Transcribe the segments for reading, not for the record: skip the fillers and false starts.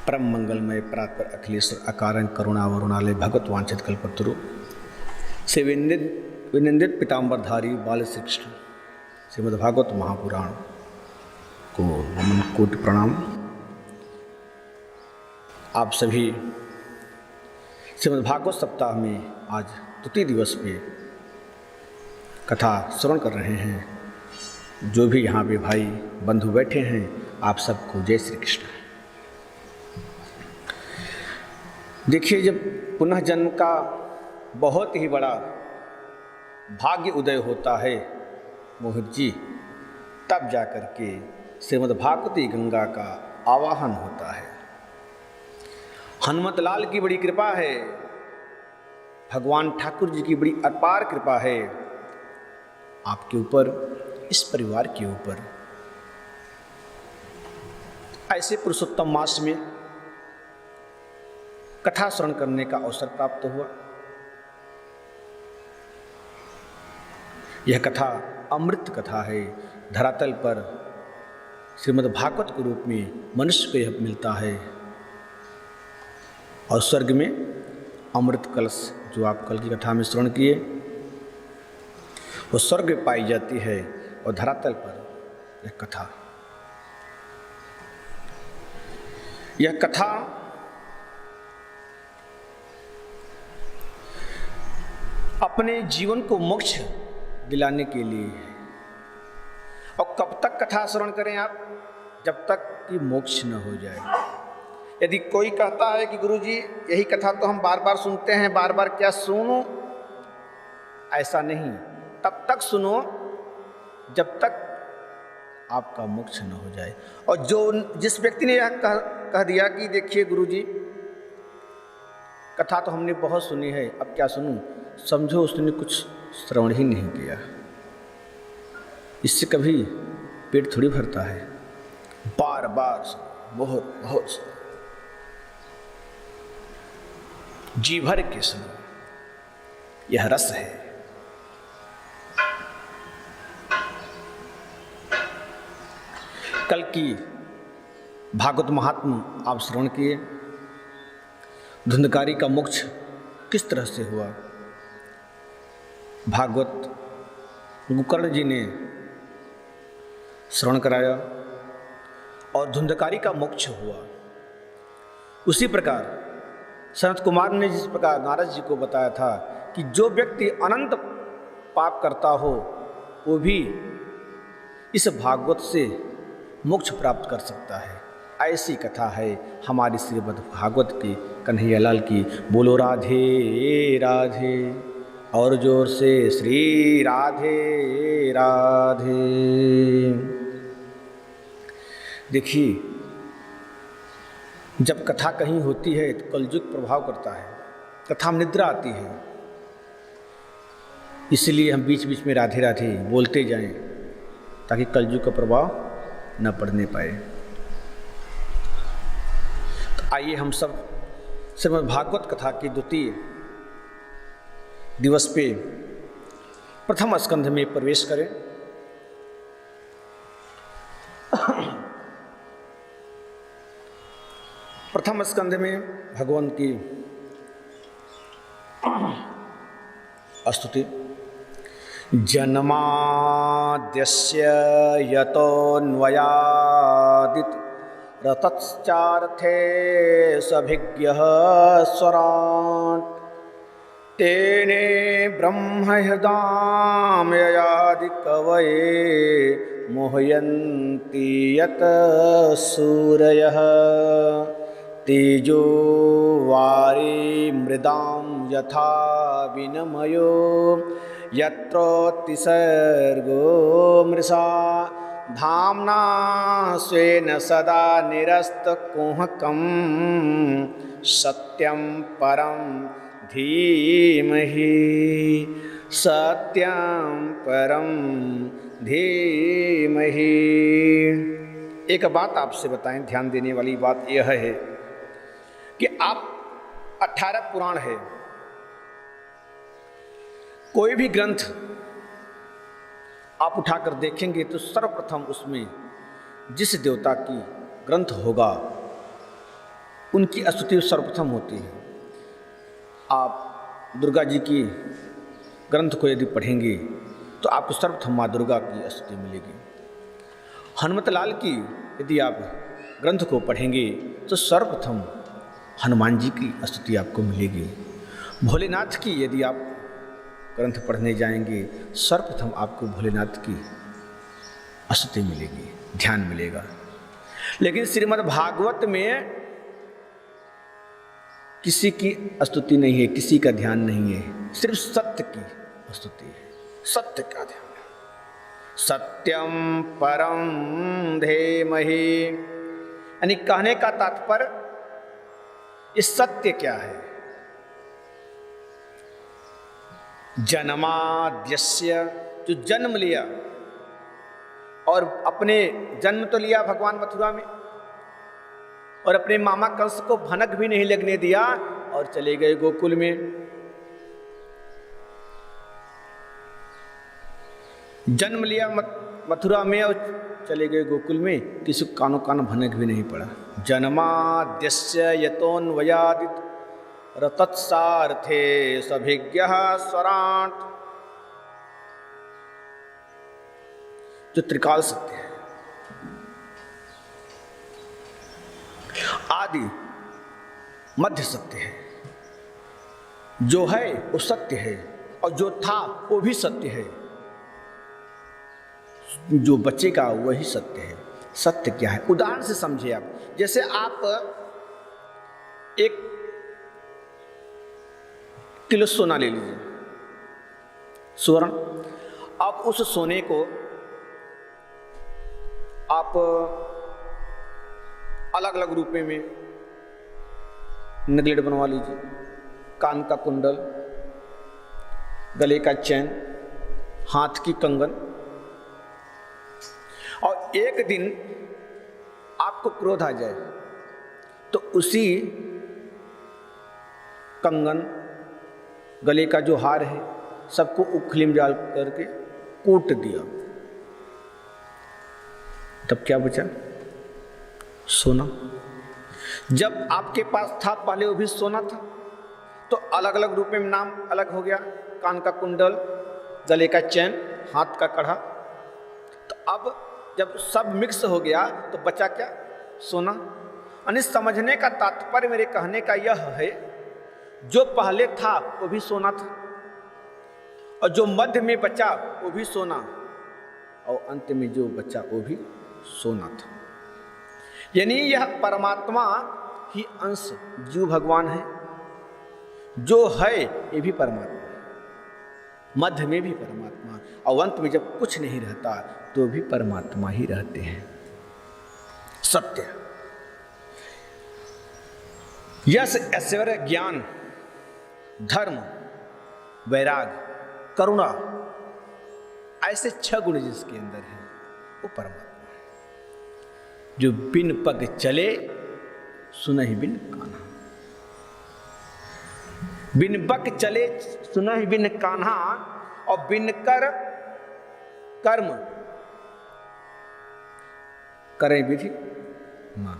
परम मंगलमय परात्पर अखिलेश्वर अकारण करुणावरुणालय भगवत वांछित कल्पतरु से विनिंदित पीताम्बरधारी बाल श्री कृष्ण श्रीमद्भागवत महापुराण को नमन कोटि प्रणाम। आप सभी श्रीमद्भागवत सप्ताह में आज तृतीय दिवस पे कथा श्रवण कर रहे हैं। जो भी यहाँ पे भाई बंधु बैठे हैं, आप सबको जय श्री कृष्ण। देखिए, जब पुनः जन्म का बहुत ही बड़ा भाग्य उदय होता है मोहित जी, तब जाकर के श्रीमद्भागवती गंगा का आवाहन होता है। हनुमत लाल की बड़ी कृपा है, भगवान ठाकुर जी की बड़ी अपार कृपा है आपके ऊपर, इस परिवार के ऊपर। ऐसे पुरुषोत्तम मास में कथा श्रवण करने का अवसर प्राप्त हुआ। यह कथा अमृत कथा है। धरातल पर श्रीमद्भागवत के रूप में मनुष्य को यह मिलता है, और स्वर्ग में अमृत कलश जो आप कल की कथा में श्रवण किए, वो स्वर्ग में पाई जाती है, और धरातल पर यह कथा अपने जीवन को मोक्ष दिलाने के लिए है। और कब तक कथा श्रवण करें आप? जब तक कि मोक्ष न हो जाए। यदि कोई कहता है कि गुरुजी यही कथा तो हम बार बार सुनते हैं, बार बार क्या सुनो, ऐसा नहीं। तब तक सुनो जब तक आपका मोक्ष न हो जाए। और जिस व्यक्ति ने यह कह दिया कि देखिए गुरुजी कथा तो हमने बहुत सुनी है, अब क्या सुनूं, समझो उसने कुछ श्रवण ही नहीं किया। इससे कभी पेट थोड़ी भरता है। बार बार बहुत बहुत जी भर के सुनो, यह रस है। कल की भागवत महात्म आप श्रवण किए। धुंधकारी का मोक्ष किस तरह से हुआ, भागवत गोकर्ण जी ने श्रवण कराया, और धुंधकारी का मोक्ष हुआ। उसी प्रकार सनत कुमार ने जिस प्रकार नारद जी को बताया था कि जो व्यक्ति अनंत पाप करता हो वो भी इस भागवत से मोक्ष प्राप्त कर सकता है। ऐसी कथा है हमारी श्रीमद् भागवत की कन्हैया लाल की। बोलो राधे राधे, और जोर से श्री राधे राधे। देखिए, जब कथा कहीं होती है तो कलयुग प्रभाव करता है, कथा में निद्रा आती है। इसलिए हम बीच बीच में राधे राधे बोलते जाएं, ताकि कलयुग का प्रभाव न पड़ने पाए। तो आइए हम सब श्रीमद्भागवत कथा की द्वितीय दिवस पे प्रथम स्कंध में प्रवेश करें। प्रथम स्कंध में भगवान की स्तुति। जन्माद्यस्य यतोऽन्वयादित रतश्चार्थे सभिज्ञः स्वराट् तेने ब्रह्महृदामयादि कवये मोहयन्ति यत सूरयः तेजो वारी मृदां यथा विनिमयो यत्रोत्तिसर्गो मृषा धाम्ना स्वेन सदा निरस्तकुहकं सत्यं परं धीमहि सत्यं परं धीमहि। एक बात आपसे बताएं, ध्यान देने वाली बात यह है कि आप 18 पुराण है, कोई भी ग्रंथ आप उठाकर देखेंगे तो सर्वप्रथम उसमें जिस देवता की ग्रंथ होगा उनकी स्तुति सर्वप्रथम होती है। आप दुर्गा जी की ग्रंथ को यदि पढ़ेंगे तो आपको सर्वप्रथम माँ दुर्गा की स्तुति मिलेगी। हनुमत लाल की यदि आप ग्रंथ को पढ़ेंगे तो सर्वप्रथम हनुमान जी की स्तुति आपको मिलेगी। भोलेनाथ की यदि आप ग्रंथ पढ़ने जाएंगे सर्वप्रथम आपको भोलेनाथ की स्तुति मिलेगी, ध्यान मिलेगा। लेकिन श्रीमद् भागवत में किसी की स्तुति नहीं है, किसी का ध्यान नहीं है, सिर्फ सत्य की स्तुति है, सत्य का ध्यान है। सत्यम परम धीमहि, यानी कहने का तात्पर्य ये सत्य क्या है। जन्माद्यस्य, जो जन्म लिया और अपने जन्म तो लिया भगवान मथुरा में और अपने मामा कंस को भनक भी नहीं लगने दिया और चले गए गोकुल में। जन्म लिया मथुरा में और चले गए गोकुल में, किसी को कानो कान भनक भी नहीं पड़ा। जन्माद्यस्य यतोन्वयादित रतत्सार्थे सभिज्ञः स्वराट, जो त्रिकाल सत्य है, आदि मध्य सत्य है, जो है वो सत्य है और जो था वो भी सत्य है, जो बचेगा वही सत्य है। सत्य क्या है, उदाहरण से समझिए आप। जैसे आप 1 किलो सोना ले लीजिए, स्वर्ण। आप उस सोने को आप अलग अलग रूपे में नेकलेट बनवा लीजिए, कान का कुंडल, गले का चैन, हाथ की कंगन, और एक दिन आपको क्रोध आ जाए तो उसी कंगन, गले का जो हार है, सबको उखली में डाल करके कूट दिया, तब क्या बचा? सोना। जब आपके पास था पहले वो भी सोना था, तो अलग अलग रूप में नाम अलग हो गया, कान का कुंडल, गले का चैन, हाथ का कड़ा। तो अब जब सब मिक्स हो गया तो बचा क्या? सोना। यानी समझने का तात्पर्य मेरे कहने का यह है, जो पहले था वो भी सोना था और जो मध्य में बचा वो भी सोना और अंत में जो बचा वो भी सोना था। यानी यह परमात्मा ही अंश जीव भगवान है, जो है ये भी परमात्मा, मध्य में भी परमात्मा और अंत में जब कुछ नहीं रहता तो भी परमात्मा ही रहते हैं। सत्य, यश, ऐश्वर्य, ज्ञान, धर्म, वैराग, करुणा, ऐसे 6 गुण जिसके अंदर है वो परमात्मा है। जो बिन पग चले सुनहि बिन कान्हा, बिन पग चले सुनहि बिन कान्हा, और बिन कर कर्म करें विधि मान।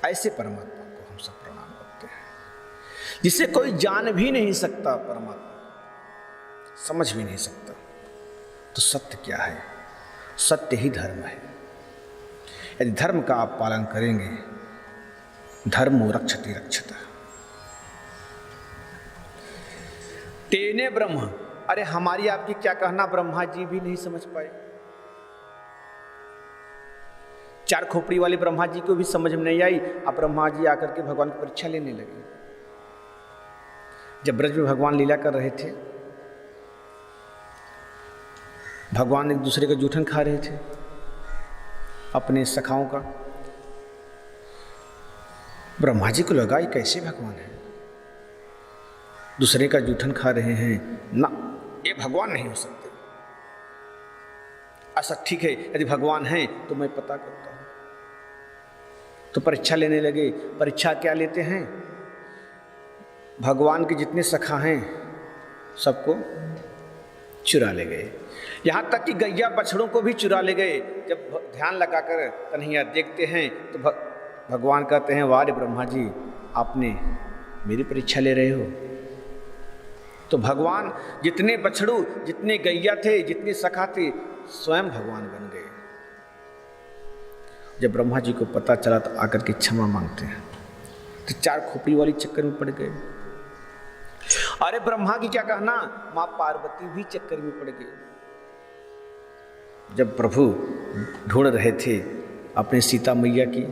ऐसे परमात्मा को हम सब प्रणाम करते हैं, जिसे कोई जान भी नहीं सकता, परमात्मा समझ भी नहीं सकता। तो सत्य क्या है? सत्य ही धर्म है। यदि धर्म का आप पालन करेंगे, धर्मो रक्षति रक्षता। तेने ब्रह्म, अरे हमारी आपकी क्या कहना, ब्रह्मा जी भी नहीं समझ पाए। 4 खोपड़ी वाले ब्रह्मा जी को भी समझ में नहीं आई। अब ब्रह्मा जी आकर के भगवान की परीक्षा लेने लगे। जब ब्रज में भगवान लीला कर रहे थे, भगवान एक दूसरे का जूठन खा रहे थे, अपने सखाओं का। ब्रह्मा जी को लगा ये कैसे भगवान है, दूसरे का जूठन खा रहे हैं, ना ये भगवान नहीं हो सकते। ऐसा ठीक है, यदि भगवान है तो मैं पता करता हूं। तो परीक्षा लेने लगे। परीक्षा क्या लेते हैं? भगवान के जितने सखा हैं सबको चुरा ले गए, यहाँ तक कि गैया बछड़ों को भी चुरा ले गए। जब ध्यान लगाकर कन्हैया देखते हैं तो भगवान कहते हैं, वाह रे ब्रह्मा जी, आपने मेरी परीक्षा ले रहे हो। तो भगवान जितने बछड़ू, जितने गैया थे, जितने सखा थे, स्वयं भगवान बन गए। जब ब्रह्मा जी को पता चला तो आकर के क्षमा मांगते हैं, तो 4 खोपड़ी वाली चक्कर में पड़ गए। अरे ब्रह्मा की क्या कहना, मां पार्वती भी चक्कर में पड़ गई। जब प्रभु ढूंढ रहे थे अपने सीता मैया की,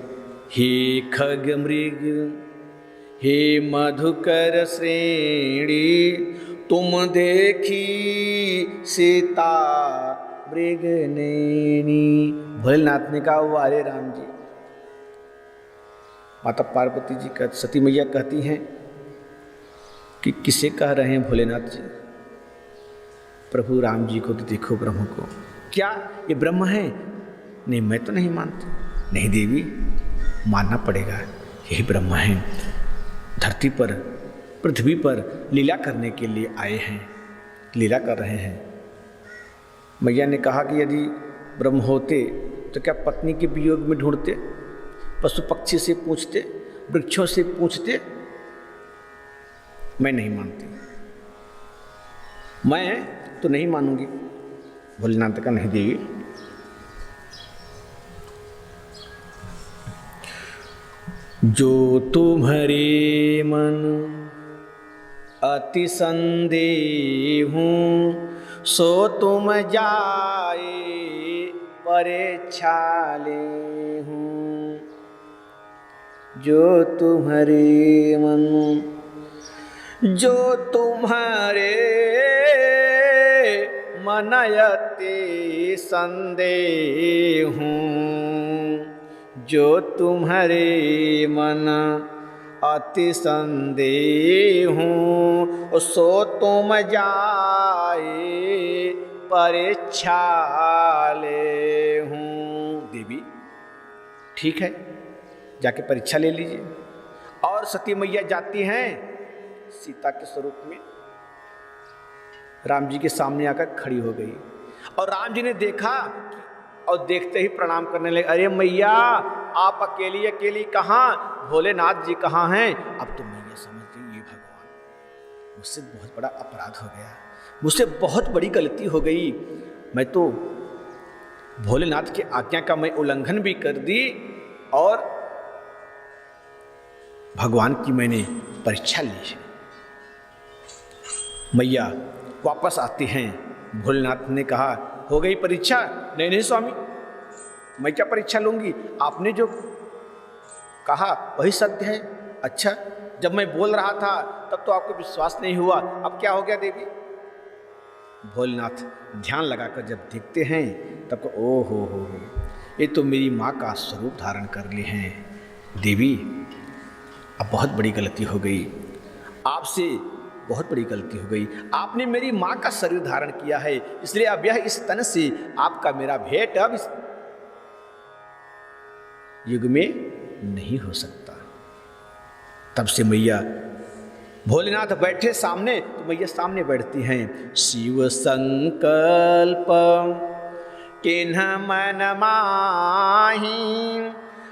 हे खग मृग हे मधुकर श्रेणी, तुम देखी सीता मृग नैनी। भोलेनाथ ने कहा, वारे राम जी। माता पार्वती जी का सती मैया कहती हैं कि किसे कह रहे हैं भोलेनाथ जी? प्रभु राम जी को तो देखो, ब्रह्म को। क्या ये ब्रह्म है? नहीं, मैं तो नहीं मानती। नहीं देवी, मानना पड़ेगा, यही ब्रह्म है। धरती पर, पृथ्वी पर लीला करने के लिए आए हैं, लीला कर रहे हैं। मैया ने कहा कि यदि ब्रह्म होते तो क्या पत्नी के वियोग में ढूंढते, पशु पक्षी से पूछते, वृक्षों से पूछते? मैं नहीं मानती, मैं तो नहीं मानूंगी। भोलेनाथ का नहीं देवी, जो तुम्हारे मन अति संदेह सो तुम जाए परीक्षा ले हूँ। जो तुम्हारे मन, जो तुम्हारे मन अति संदेह हूँ, जो तुम्हारे मन अति संदेह हूँ, सो तुम जाए परीक्षा ले हूँ। देवी ठीक है, जाके परीक्षा ले लीजिए। और सती मैया जाती हैं सीता के स्वरूप में, राम जी के सामने आकर खड़ी हो गई। और राम जी ने देखा और देखते ही प्रणाम करने लगे। अरे मैया, आप अकेली अकेली कहाँ, भोलेनाथ जी कहाँ हैं? अब तो मैया समझ गई, ये भगवान, मुझसे बहुत बड़ा अपराध हो गया, मुझसे बहुत बड़ी गलती हो गई। मैं तो भोलेनाथ की आज्ञा का मैं उल्लंघन भी कर दी और भगवान की मैंने परीक्षा ली है। मैया वापस आती हैं। भोलेनाथ ने कहा, हो गई परीक्षा? नहीं नहीं स्वामी, मैं क्या परीक्षा लूंगी, आपने जो कहा वही सत्य है। अच्छा, जब मैं बोल रहा था तब तो आपको विश्वास नहीं हुआ, अब क्या हो गया देवी? भोलेनाथ ध्यान लगाकर जब देखते हैं तब को, ओ हो, ये तो मेरी माँ का स्वरूप धारण कर लिए हैं। देवी, अब बहुत बड़ी गलती हो गई, आपसे बहुत बड़ी गलती हो गई। आपने मेरी माँ का शरीर धारण किया है, इसलिए अब यह इस तन से आपका मेरा भेंट अब इस युग में नहीं हो सकता। तब से मैया, भोलेनाथ बैठे सामने तो मैया सामने बैठती हैं। शिव संकल्प किन्ह मन माही,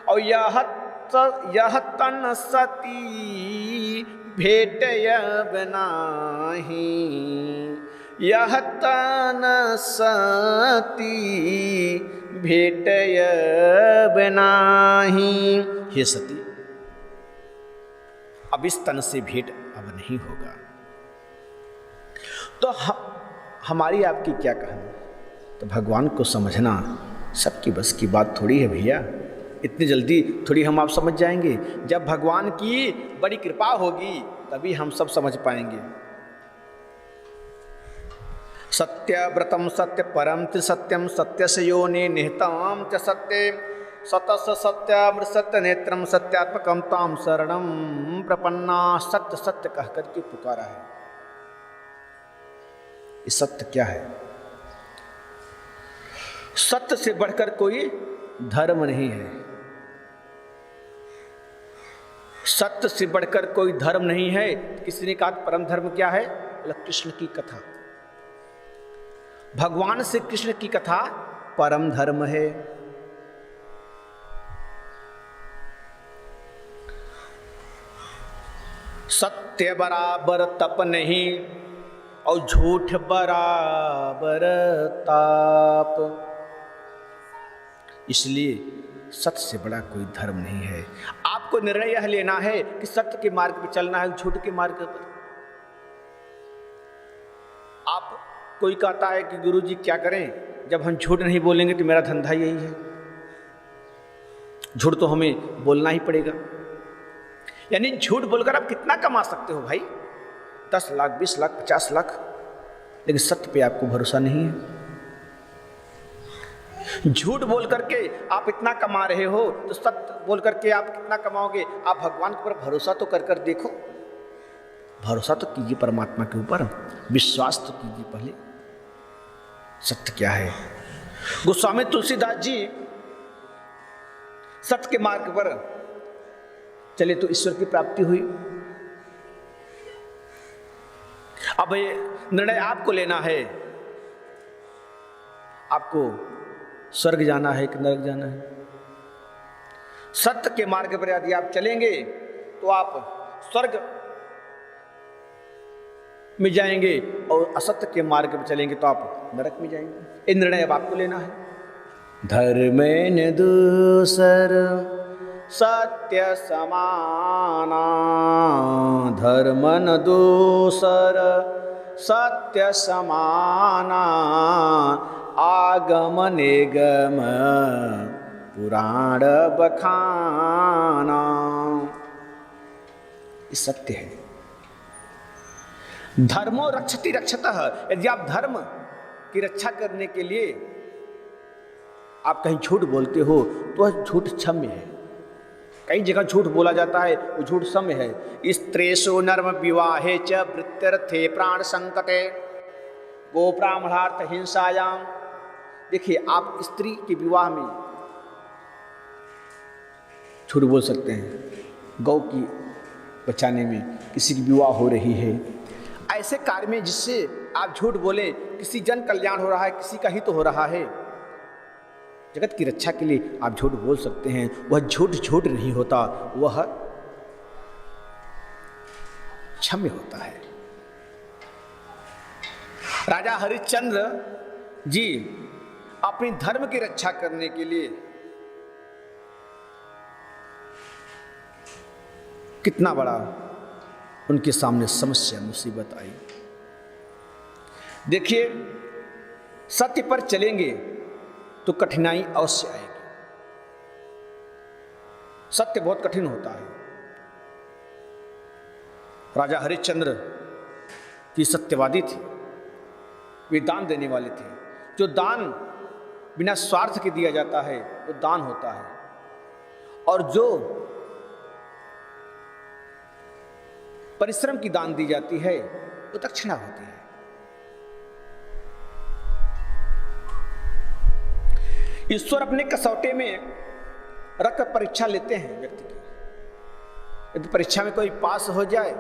और यह तन सती भेटयब नाही, यह तन सती भेटयब नाही। हे सती, अब इस तन से भेंट अब नहीं होगा। तो हमारी आपकी क्या कहानी? तो भगवान को समझना सबकी बस की बात थोड़ी है भैया, इतनी जल्दी थोड़ी हम आप समझ जाएंगे। जब भगवान की बड़ी कृपा होगी तभी हम सब समझ पाएंगे। सत्यव्रतम सत्य परम त्रिसत्यम सत्यस्य योनि निहितम च सत्ये सतस्य सत्यामृत सत्य नेत्रम सत्यात्मकम ताम शरणम प्रपन्ना। सत्य सत्य कह करके पुकारा है। ये सत्य क्या है? सत्य से बढ़कर कोई धर्म नहीं है, सत्य से बढ़कर कोई धर्म नहीं है। किसी ने कहा परम धर्म क्या है? बोला कृष्ण की कथा, भगवान से कृष्ण की कथा परम धर्म है। सत्य बराबर तप नहीं और झूठ बराबर ताप। इसलिए सत्य से बड़ा कोई धर्म नहीं है। आपको निर्णय यह लेना है कि सत्य के मार्ग पर चलना है, झूठ के मार्ग पर। आप कोई कहता है कि गुरुजी क्या करें, जब हम झूठ नहीं बोलेंगे तो मेरा धंधा यही है, झूठ तो हमें बोलना ही पड़ेगा। यानी झूठ बोलकर आप कितना कमा सकते हो भाई, 10 लाख 20 लाख 50 लाख, लेकिन सत्य पे आपको भरोसा नहीं है। झूठ बोल करके आप इतना कमा रहे हो तो सत्य बोल करके आप कितना कमाओगे। आप भगवान के ऊपर भरोसा तो कर देखो, भरोसा तो कीजिए परमात्मा के ऊपर, विश्वास तो कीजिए पहले सत्य क्या है। गोस्वामी तुलसीदास जी सत्य के मार्ग पर चले तो ईश्वर की प्राप्ति हुई। अब ये निर्णय आपको लेना है, आपको स्वर्ग जाना है कि नरक जाना है। सत्य के मार्ग पर यदि आप चलेंगे तो आप स्वर्ग में जाएंगे और असत्य के मार्ग पर चलेंगे तो आप नरक में जाएंगे। ये निर्णय अब आपको लेना है। धर्मेन दूसर सत्य समाना, धर्मन दूसर सत्य समाना, आगम निगम पुराण बखाना। ये सत्य है। धर्मो रक्षति रक्षतः। यदि आप धर्म की रक्षा करने के लिए आप कहीं झूठ बोलते हो तो वह झूठ क्षम्य है। कई जगह झूठ बोला जाता है, वो झूठ क्षम्य है। स्त्रीषु नर्म विवाहे च वृत्त्यर्थे प्राण संकटे गो ब्राह्मणार्थ हिंसायाम। देखिए, आप स्त्री के विवाह में झूठ बोल सकते हैं, गौ की बचाने में किसी की विवाह हो रही है, ऐसे कार्य में जिससे आप झूठ बोले, किसी जन कल्याण हो रहा है, किसी का हित हो रहा है, जगत की रक्षा के लिए आप झूठ बोल सकते हैं। वह झूठ झूठ नहीं होता, वह क्षम्य होता है। राजा हरिश्चंद्र जी अपनी धर्म की रक्षा करने के लिए कितना बड़ा उनके सामने समस्या मुसीबत आई। देखिए, सत्य पर चलेंगे तो कठिनाई अवश्य आएगी। सत्य बहुत कठिन होता है। राजा हरिश्चंद्र की सत्यवादी थे, वे दान देने वाले थे। जो दान बिना स्वार्थ के दिया जाता है वो दान होता है, और जो परिश्रम की दान दी जाती है वो दक्षिणा होती है। ईश्वर अपने कसौटे में रखकर परीक्षा लेते हैं व्यक्ति की। यदि परीक्षा में कोई पास हो जाए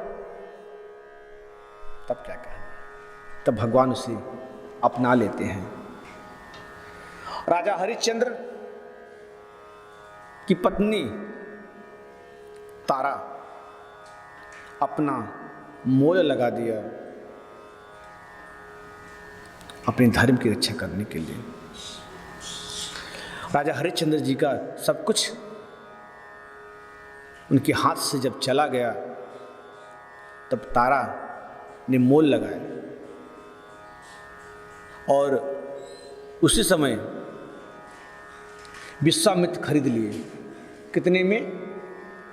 तब क्या कहना, तब भगवान उसे अपना लेते हैं। राजा हरिश्चंद्र की पत्नी तारा अपना मोल लगा दिया अपने धर्म की रक्षा करने के लिए। राजा हरिश्चंद्र जी का सब कुछ उनके हाथ से जब चला गया तब तारा ने मोल लगाया, और उसी समय विश्वामित्र खरीद लिए। कितने में?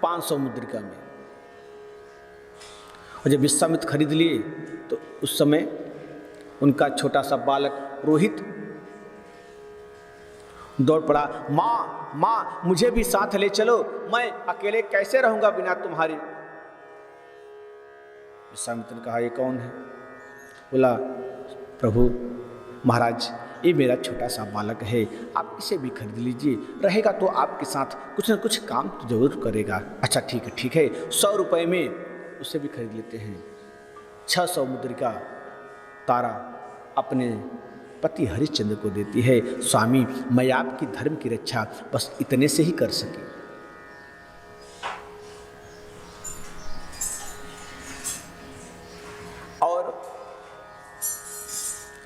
500 मुद्रिका में। और जब विश्वामित्र खरीद लिए तो उस समय उनका छोटा सा बालक रोहित दौड़ पड़ा, माँ माँ मुझे भी साथ ले चलो, मैं अकेले कैसे रहूंगा बिना तुम्हारे। विश्वामित्र ने कहा, ये कौन है? बोला, प्रभु महाराज, ये मेरा छोटा सा बालक है, आप इसे भी खरीद लीजिए, रहेगा तो आपके साथ कुछ न कुछ काम तो जरूर करेगा। अच्छा ठीक है 100 रुपये में उसे भी खरीद लेते हैं। 600 मुद्रिका तारा अपने पति हरिश्चंद्र को देती है। स्वामी, मैं आपकी धर्म की रक्षा बस इतने से ही कर सकी।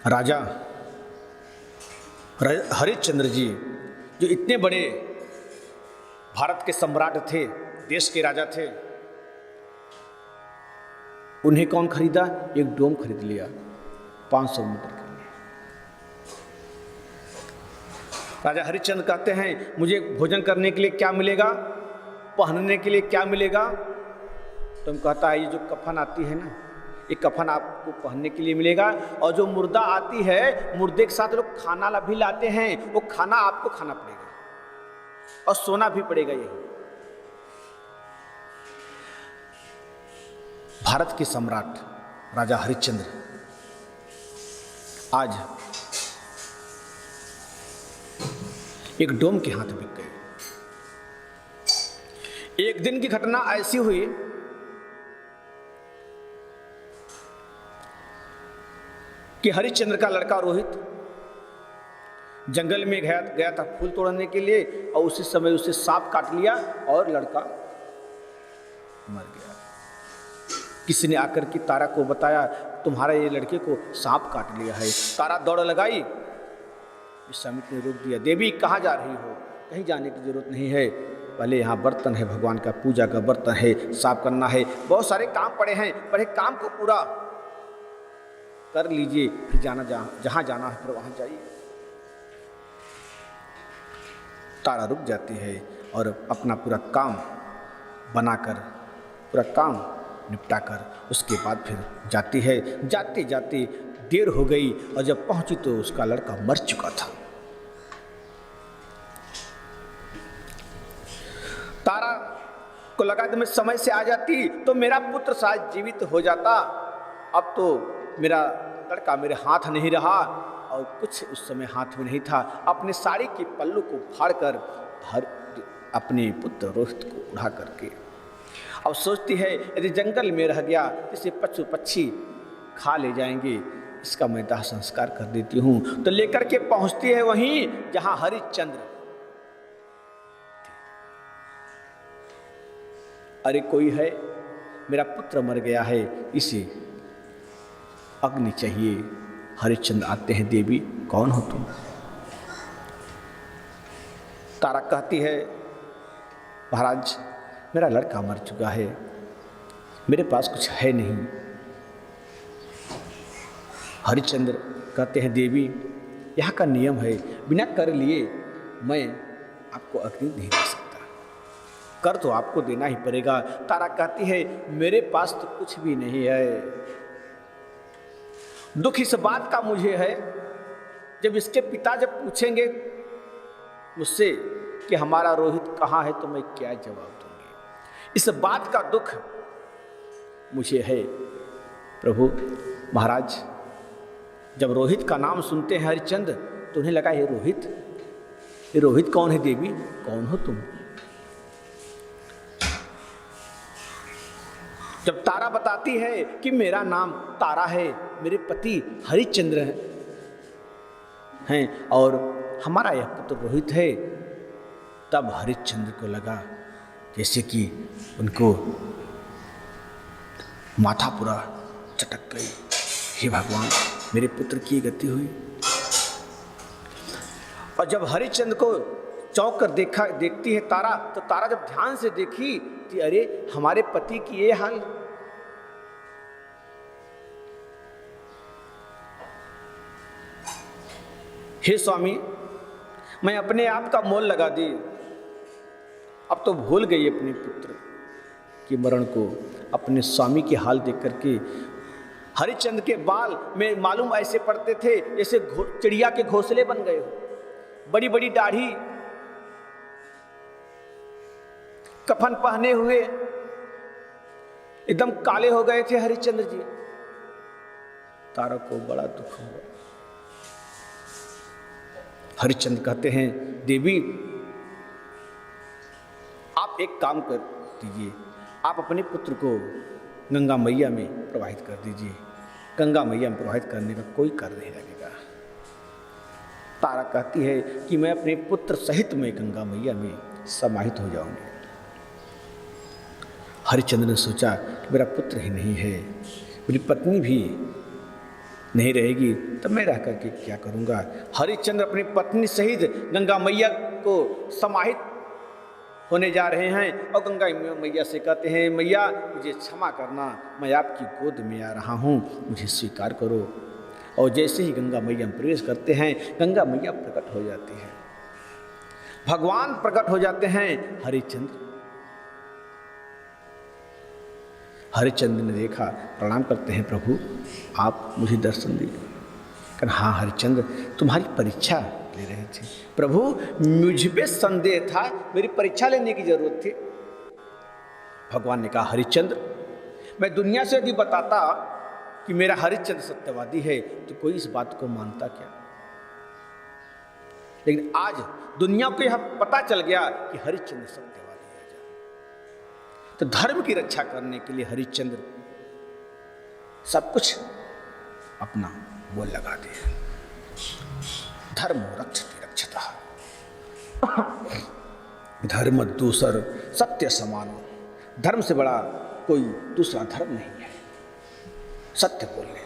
राजा हरिश्चंद्र जी जो इतने बड़े भारत के सम्राट थे, देश के राजा थे, उन्हें कौन खरीदा? एक डोम खरीद लिया 500 मीटर के लिए। राजा हरिश्चंद्र कहते हैं मुझे भोजन करने के लिए क्या मिलेगा, पहनने के लिए क्या मिलेगा? तुम कहता है ये जो कफन आती है ना, ये कफन आपको पहनने के लिए मिलेगा, और जो मुर्दा आती है, मुर्दे के साथ लोग खाना भी लाते हैं, वो खाना आपको खाना पड़ेगा और सोना भी पड़ेगा। यही भारत के सम्राट राजा हरिश्चंद्र आज एक डोम के हाथ बिक गए। एक दिन की घटना ऐसी हुई कि हरिश्चंद्र का लड़का रोहित जंगल में गया था फूल तोड़ने के लिए, और उसी समय उसे सांप काट लिया और लड़का मर गया। किसी ने आकर के तारा को बताया तुम्हारे ये लड़के को सांप काट लिया है। तारा दौड़ लगाई, विश्वामित्र ने रोक दिया। देवी कहाँ जा रही हो? कहीं जाने की जरूरत नहीं है, पहले यहाँ बर्तन है, भगवान का पूजा का बर्तन है, साफ करना है, बहुत सारे काम पड़े हैं, पहले काम को पूरा कर लीजिए, फिर जाना जहाँ जाना है फिर वहाँ जाइए। तारा रुक जाती है और अपना पूरा काम बनाकर, पूरा काम निपटाकर उसके बाद फिर जाती है। जाते जाते देर हो गई और जब पहुंची तो उसका लड़का मर चुका था। तारा को लगा कि मैं समय से आ जाती तो मेरा पुत्र शायद जीवित हो जाता, अब तो मेरा लड़का मेरे हाथ नहीं रहा, और कुछ उस समय हाथ में नहीं था। अपने साड़ी के पल्लू को फाड़कर अपने पुत्र रोहित को उड़ा करके अब सोचती है यदि जंगल में रह गया इसे पशु पक्षी खा ले जाएंगे, इसका मैं दाह संस्कार कर देती हूँ। तो लेकर के पहुँचती है वहीं जहाँ हरिश्चंद्र। अरे कोई है, मेरा पुत्र मर गया है, इसे अग्नि चाहिए। हरिश्चंद्र आते हैं, देवी कौन हो तुम? तारा कहती है महाराज मेरा लड़का मर चुका है, मेरे पास कुछ है नहीं। हरिश्चंद्र कहते हैं देवी यहाँ का नियम है, बिना कर लिए मैं आपको अग्नि नहीं दे सकता, कर तो आपको देना ही पड़ेगा। तारा कहती है मेरे पास तो कुछ भी नहीं है। दुख इस बात का मुझे है, जब इसके पिता जब पूछेंगे मुझसे कि हमारा रोहित कहाँ है तो मैं क्या जवाब दूंगी, इस बात का दुख मुझे है। प्रभु महाराज जब रोहित का नाम सुनते हैं हरिश्चंद्र तो उन्हें लगा ये रोहित कौन है? देवी कौन हो तुम? जब तारा बताती है कि मेरा नाम तारा है, मेरे पति हरिश्चंद्र हैं और हमारा यह पुत्र रोहित है, तब हरिश्चंद्र को लगा जैसे कि उनको माथा पूरा चटक गई। हे भगवान मेरे पुत्र की गति हुई। और जब हरिश्चंद्र को चौंक कर देखती है तारा, तो तारा जब ध्यान से देखी कि अरे हमारे पति की ये हाल। हे स्वामी मैं अपने आप का मोल लगा दी, अब तो भूल गई अपने पुत्र के मरण को। अपने स्वामी के हाल देख करके हरिश्चंद्र के बाल में मालूम ऐसे पड़ते थे जैसे चिड़िया के घोंसले बन गए हो, बड़ी बड़ी दाढ़ी, कफन पहने हुए एकदम काले हो गए थे हरिश्चंद्र जी। तारा को बड़ा दुख हुआ। हरिश्चंद्र कहते हैं देवी आप एक काम कर दीजिए, आप अपने पुत्र को गंगा मैया में प्रवाहित कर दीजिए। गंगा मैया में प्रवाहित करने का कोई कार्य नहीं लगेगा। तारा कहती है कि मैं अपने पुत्र सहित में गंगा मैया में समाहित हो जाऊंगी। हरिश्चंद्र ने सोचा कि मेरा पुत्र ही नहीं है, मेरी पत्नी भी नहीं रहेगी तब मैं रह करके क्या करूँगा। हरिश्चंद्र अपनी पत्नी सहित गंगा मैया को समाहित होने जा रहे हैं और गंगा मैया से कहते हैं, मैया मुझे क्षमा करना, मैं आपकी गोद में आ रहा हूँ, मुझे स्वीकार करो। और जैसे ही गंगा मैया में प्रवेश करते हैं, गंगा मैया प्रकट हो जाती है, भगवान प्रकट हो जाते हैं। हरिश्चंद्र ने देखा, प्रणाम करते हैं, प्रभु आप मुझे दर्शन दीजिए। कहना हाँ हरिश्चंद्र, तुम्हारी परीक्षा ले रहे थे। प्रभु मुझ पे संदेह था, मेरी परीक्षा लेने की जरूरत थी। भगवान ने कहा, हरिश्चंद्र मैं दुनिया से यदि बताता कि मेरा हरिश्चंद्र सत्यवादी है तो कोई इस बात को मानता क्या? लेकिन आज दुनिया को यह पता चल गया कि हरिश्चंद्र सत्यवादी है। तो धर्म की रक्षा करने के लिए हरिश्चंद्र सब कुछ अपना वो लगा दिया। धर्म रक्षति रक्षतः, धर्म दूसर सत्य समानो। धर्म से बड़ा कोई दूसरा धर्म नहीं है। सत्य बोलने,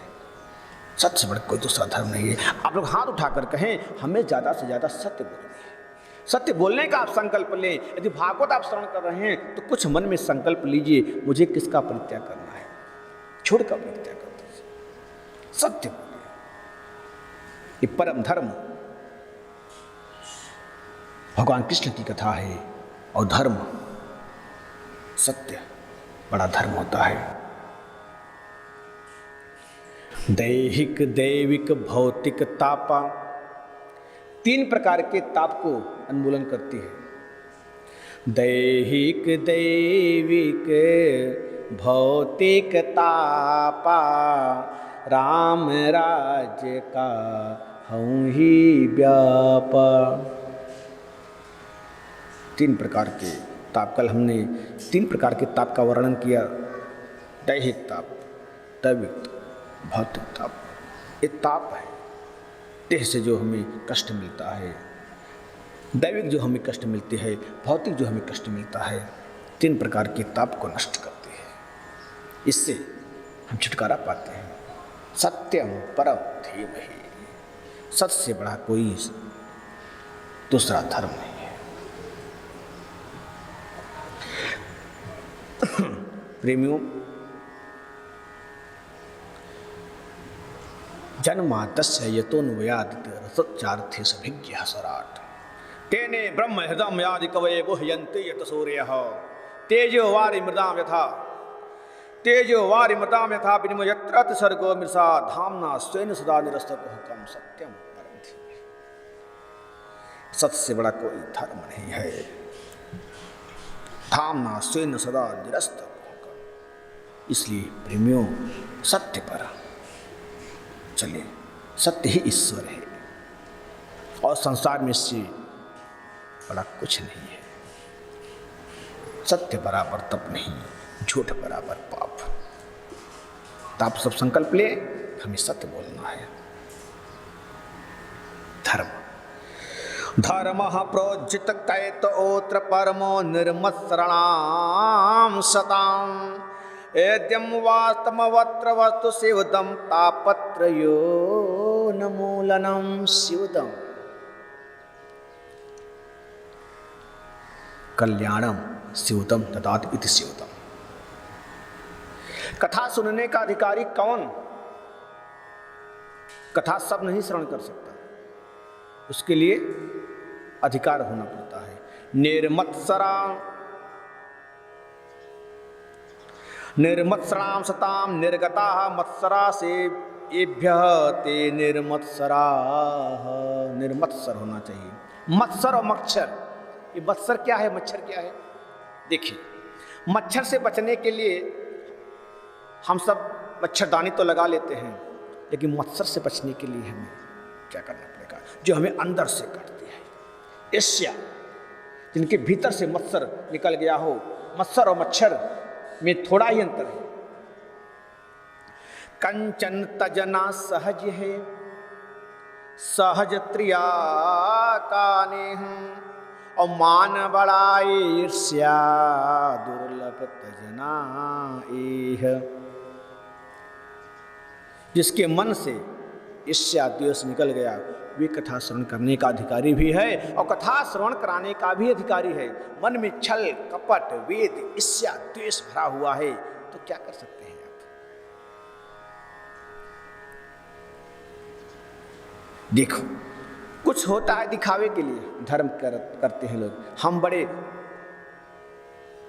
सत्य से बड़ा कोई दूसरा धर्म नहीं है। आप लोग हाथ उठाकर कहें, हमें ज्यादा से ज्यादा सत्य बोलना है। सत्य बोलने का आप संकल्प लें। यदि भागवत आप श्रवण कर रहे हैं तो कुछ मन में संकल्प लीजिए, मुझे किसका परित्याग करना है, छोड़ का परित्याग कर दीजिए। सत्य बोलिए, ये परम धर्म भगवान कृष्ण की कथा है। और धर्म सत्य बड़ा धर्म होता है। दैहिक दैविक भौतिक तापा, तीन प्रकार के ताप को उन्मूलन करती है। दैहिक दैविक भौतिक तापा, राम राज्य का हूँ ही व्यापा। तीन प्रकार के ताप, कल हमने तीन प्रकार के ताप का वर्णन किया। दैहिक ताप, दैविक भौतिक ताप। ये ताप है देह से जो हमें कष्ट मिलता है, दैविक जो हमें कष्ट मिलती है, भौतिक जो हमें कष्ट मिलता है। तीन प्रकार के ताप को नष्ट करती है। इससे हम छुटकारा पाते हैं। सत्यम परम धीमहि, सत्य से बड़ा कोई दूसरा धर्म नहीं है। प्रेमियों, जन्मातस्य यतोन्वयादित्य रसोच्चार्थे सभिज्ञः सराट, तेने ब्रह्म हृदय आदि कवये गुह्यन्ते यत सूर्यः, तेजो वारि मृदाम यथा विनिमयत्र सर्गो मृषा, धाम्ना स्वेन सदा निरस्तकुहकं सत्यम परम धीमहि। सत्य से बड़ा कोई धर्म नहीं है। धाम्ना स्वेन सदा निरस्तकुहकं। इसलिए प्रेमियों, सत्य पर चलिए। सत्य ही ईश्वर है और संसार में इससे बड़ा कुछ नहीं है। सत्य बराबर तप नहीं, झूठ बराबर पाप। तो आप सब संकल्प ले, हमें सत्य बोलना है। धर्म धर्मः प्रोज्झित कैतओत्र परमो निर्मत्सरणां सताम्, एद्यं वास्तमवत्र वस्तु शिवदं तापत्रयो नमूलनं शिवदं, कल्याणम शिवदम ददात इति शिवदम। कथा सुनने का अधिकारी कौन? कथा सब नहीं श्रवण कर सकता, उसके लिए अधिकार होना पड़ता है। निर्मत्सरां सतां निर्गताः मत्सरा से एभ्यः ते निर्मत्सराः। निर्मत्सर होना चाहिए। मत्सर और मच्छर, ये मत्सर क्या है, मच्छर क्या है? देखिए, मच्छर से बचने के लिए हम सब मच्छरदानी तो लगा लेते हैं, लेकिन मत्सर से बचने के लिए हमें क्या करना पड़ेगा? जो हमें अंदर से काटती है, एशिया, जिनके भीतर से मत्सर निकल गया हो। मत्सर और मच्छर में थोड़ा ही अंतर है। कंचन तजना सहज है, सहज त्रिया कानेह, और मान बड़ाई ईर्ष्या दुर्लभ तजना एह। जिसके मन से ईर्ष्या द्वेष निकल गया, वे कथा श्रवण करने का अधिकारी भी है और कथा श्रवण कराने का भी अधिकारी है। मन में छल कपट वेद ईर्ष्या द्वेष भरा हुआ है तो क्या कर सकते हैं आप? देखो, कुछ होता है दिखावे के लिए, धर्म करते हैं लोग, हम बड़े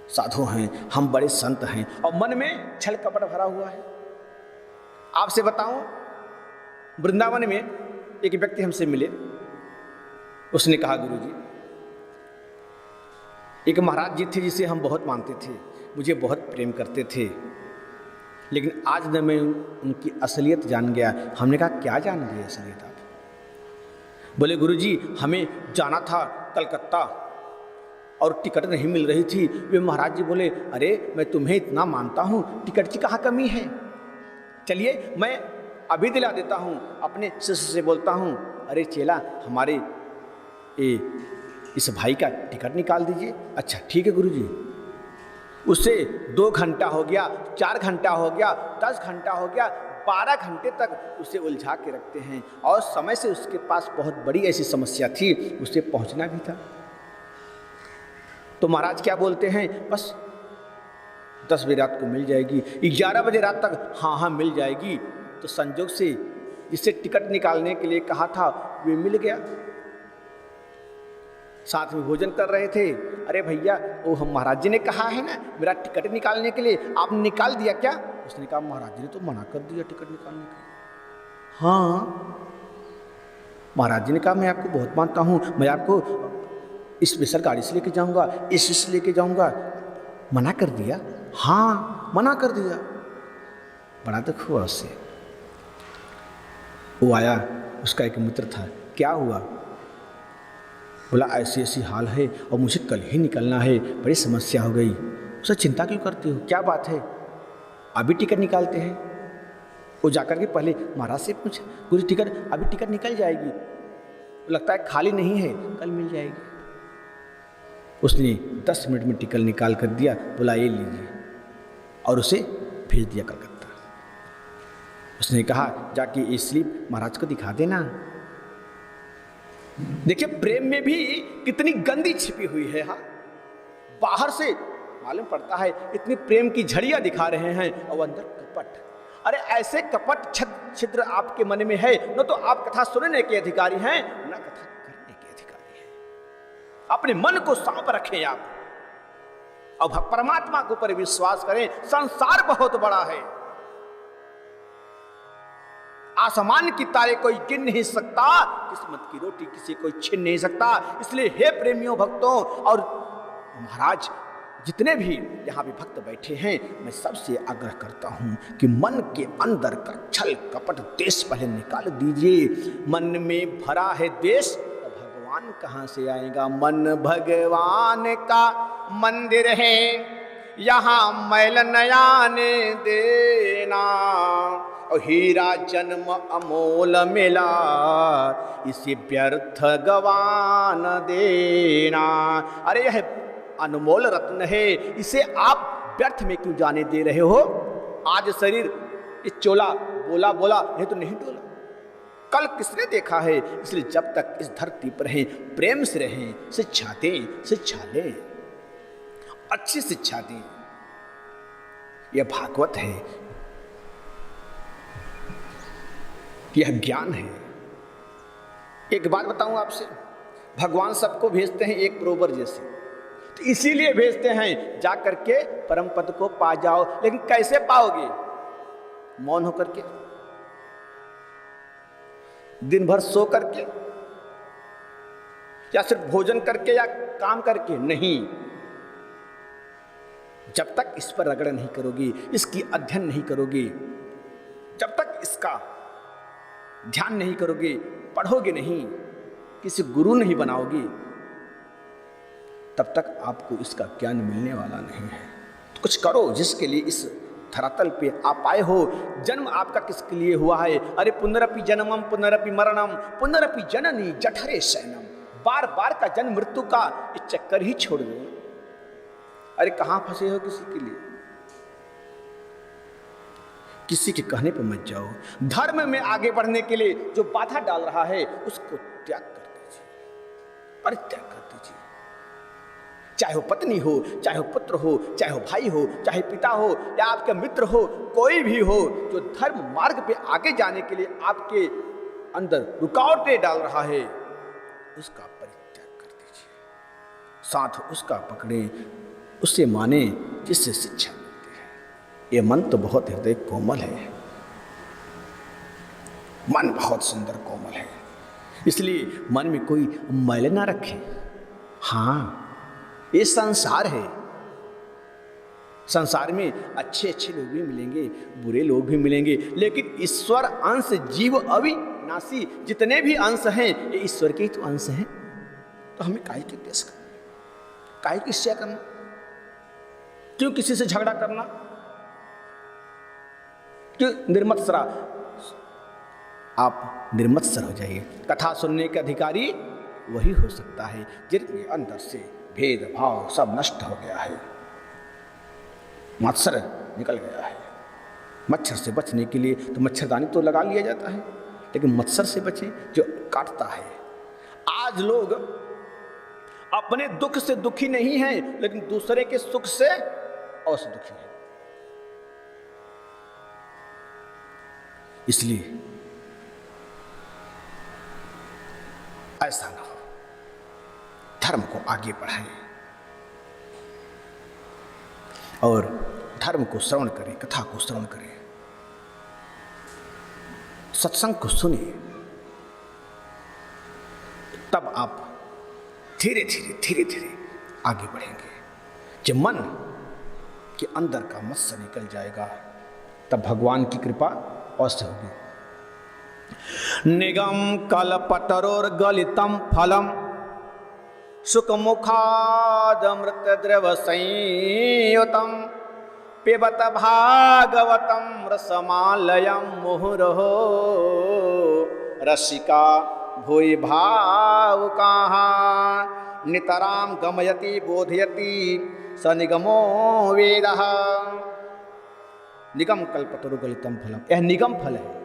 साधु हैं, हम बड़े संत हैं, और मन में छल कपट भरा हुआ है। आपसे बताऊं, वृंदावन में एक व्यक्ति हमसे मिले, उसने कहा गुरुजी, एक महाराज जी थे जिसे हम बहुत मानते थे, मुझे बहुत प्रेम करते थे, लेकिन आज न मैं उनकी असलियत जान गया। हमने कहा क्या जान गए असलियत आप? बोले गुरुजी, हमें जाना था कलकत्ता और टिकट नहीं मिल रही थी। वे महाराज जी बोले, अरे मैं तुम्हें इतना मानता हूँ, टिकट की कहाँ कमी है, चलिए मैं अभी दिला देता हूँ। अपने शिष्य से बोलता हूँ, अरे चेला हमारे इस भाई का टिकट निकाल दीजिए। अच्छा ठीक है गुरुजी। उससे 2 घंटा हो गया, 4 घंटा हो गया, 10 घंटा हो गया, 12 घंटे तक उसे उलझा के रखते हैं, और समय से उसके पास बहुत बड़ी ऐसी समस्या थी, उसे पहुंचना भी था। तो महाराज क्या बोलते हैं, बस 10 बजे रात को मिल जाएगी, 11 बजे रात तक हाँ हाँ मिल जाएगी। तो संजोग से जिससे टिकट निकालने के लिए कहा था वे मिल गया। साथ में भोजन कर रहे थे। अरे भैया, वो हम महाराज जी ने कहा है ना मेरा टिकट निकालने के लिए, आपने निकाल दिया क्या? उसने कहा महाराज जी ने तो मना कर दिया टिकट निकालने के लिए। हाँ, महाराज जी ने कहा मैं आपको बहुत मानता हूँ, मैं आपको स्पेशल गाड़ी से लेके जाऊंगा, एसी से लेके जाऊंगा। मना कर दिया? हाँ मना कर दिया। बड़ा दुख हुआ उससे। वो आया, उसका एक मित्र था, क्या हुआ? बोला ऐसी ऐसी हाल है और मुझे कल ही निकलना है, बड़ी समस्या हो गई। उसे चिंता क्यों करती हो, क्या बात है? अभी टिकट निकालते हैं। वो जाकर के पहले महाराज से पूछ, गुरु टिकट अभी टिकट निकल जाएगी, लगता है खाली नहीं है, कल मिल जाएगी। उसने 10 मिनट में टिकट निकाल कर दिया, बोला ये लीजिए, और उसे भेज दिया कलकत्ता। उसने कहा जाके ये स्लिप महाराज को दिखा देना। देखिए प्रेम में भी कितनी गंदी छिपी हुई है। हाँ, बाहर से मालूम पड़ता है इतनी प्रेम की झड़ियां दिखा रहे हैं और अंदर कपट। अरे ऐसे कपट छिद्र आपके मन में है, न तो आप कथा सुनने के अधिकारी हैं, न कथा करने के अधिकारी हैं। अपने मन को साफ रखें आप, और परमात्मा के ऊपर विश्वास करें। संसार बहुत बड़ा है, आसमान की तारे कोई गिन नहीं सकता, किस्मत की रोटी किसी कोई छीन नहीं सकता। इसलिए हे प्रेमियों, भक्तों और महाराज जितने भी यहाँ भी भक्त बैठे हैं, मैं सबसे आग्रह करता हूँ कि मन के अंदर का छल कपट देश पहले निकाल दीजिए। मन में भरा है देश तो भगवान कहाँ से आएगा? मन भगवान का मंदिर है, यहाँ मैल न आने देना, और हीरा जन्म अमोल मिला, इसे व्यर्थ गवान देना। अरे यह अनमोल रत्न है, इसे आप व्यर्थ में क्यों जाने दे रहे हो? आज शरीर इस चोला बोला बोला नहीं तो नहीं डोला, कल किसने देखा है? इसलिए जब तक इस धरती पर हैं प्रेम से रहें, शिक्षा दें, शिक्षा लें, अच्छी शिक्षा दें। यह भागवत है, यह ज्ञान है। एक बात बताऊं आपसे, भगवान सबको भेजते हैं एक बरोबर जैसे, तो इसीलिए भेजते हैं जा करके परम पद को पा जाओ। लेकिन कैसे पाओगे? मौन होकर के, दिन भर सो करके, या सिर्फ भोजन करके, या काम करके? नहीं, जब तक इस पर रगड़ नहीं करोगी, इसकी अध्ययन नहीं करोगी, जब तक इसका ध्यान नहीं करोगे, पढ़ोगे नहीं, किसी गुरु नहीं बनाओगे, तब तक आपको इसका ज्ञान मिलने वाला नहीं है। तो कुछ करो जिसके लिए इस धरातल पे आप आए हो। जन्म आपका किसके लिए हुआ है? अरे पुनरपि जन्मम पुनरपि मरणम पुनरपि जननी जठरे शयनम। बार बार का जन्म मृत्यु का इस चक्कर ही छोड़ दो। अरे कहाँ फंसे हो किसी के लिए? किसी के कहने पर मत जाओ। धर्म में आगे बढ़ने के लिए जो बाधा डाल रहा है उसको त्याग कर दीजिए, परित्याग कर दीजिए। चाहे वो पत्नी हो, चाहे वो पुत्र हो, चाहे वो भाई हो, चाहे पिता हो या आपके मित्र हो, कोई भी हो जो धर्म मार्ग पे आगे जाने के लिए आपके अंदर रुकावटें डाल रहा है, उसका परित्याग कर दीजिए। साथ उसका पकड़े, उससे माने जिससे शिक्षा मिलती है। ये मन तो बहुत हृदय कोमल है, मन बहुत सुंदर कोमल है, इसलिए मन में कोई मैल ना रखे। हाँ, ये संसार है, संसार में अच्छे अच्छे लोग भी मिलेंगे, बुरे लोग भी मिलेंगे, लेकिन ईश्वर अंश जीव अविनाशी जितने भी अंश हैं ये ईश्वर के ही तो अंश हैं। तो हमें काहे की द्वेष करना, काहे की ईर्ष्या करना, क्यों किसी से झगड़ा करना, क्यों निर्मत्सरा। आप निर्मत्सर हो जाइए। कथा सुनने के अधिकारी वही हो सकता है जिनके अंदर से भेदभाव सब नष्ट हो गया है, मत्सर निकल गया है। मच्छर से बचने के लिए तो मच्छरदानी तो लगा लिया जाता है, लेकिन मत्सर से बचे जो काटता है। आज लोग अपने दुख से दुखी नहीं हैं, लेकिन दूसरे के सुख से अवश्य दुखी हैं। इसलिए ऐसा ना हो, धर्म को आगे बढ़ाएं और धर्म को श्रवण करें, कथा को श्रवण करें, सत्संग को सुनिए। तब आप धीरे धीरे धीरे धीरे आगे बढ़ेंगे। जब मन के अंदर का मत्सर निकल जाएगा तब भगवान की कृपा अवश्य होगी। निगम कलपतरोर गलितम फलम सुखमुखादमृत द्रव संयुतम पिबत भागवतम रसमालयम मुहुरहो रसिका भूय भावुकाः नितराम गमयति बोधयति स निगमो वेदः। निगम कल्पतरु गलितम फलम, यह निगम फल है,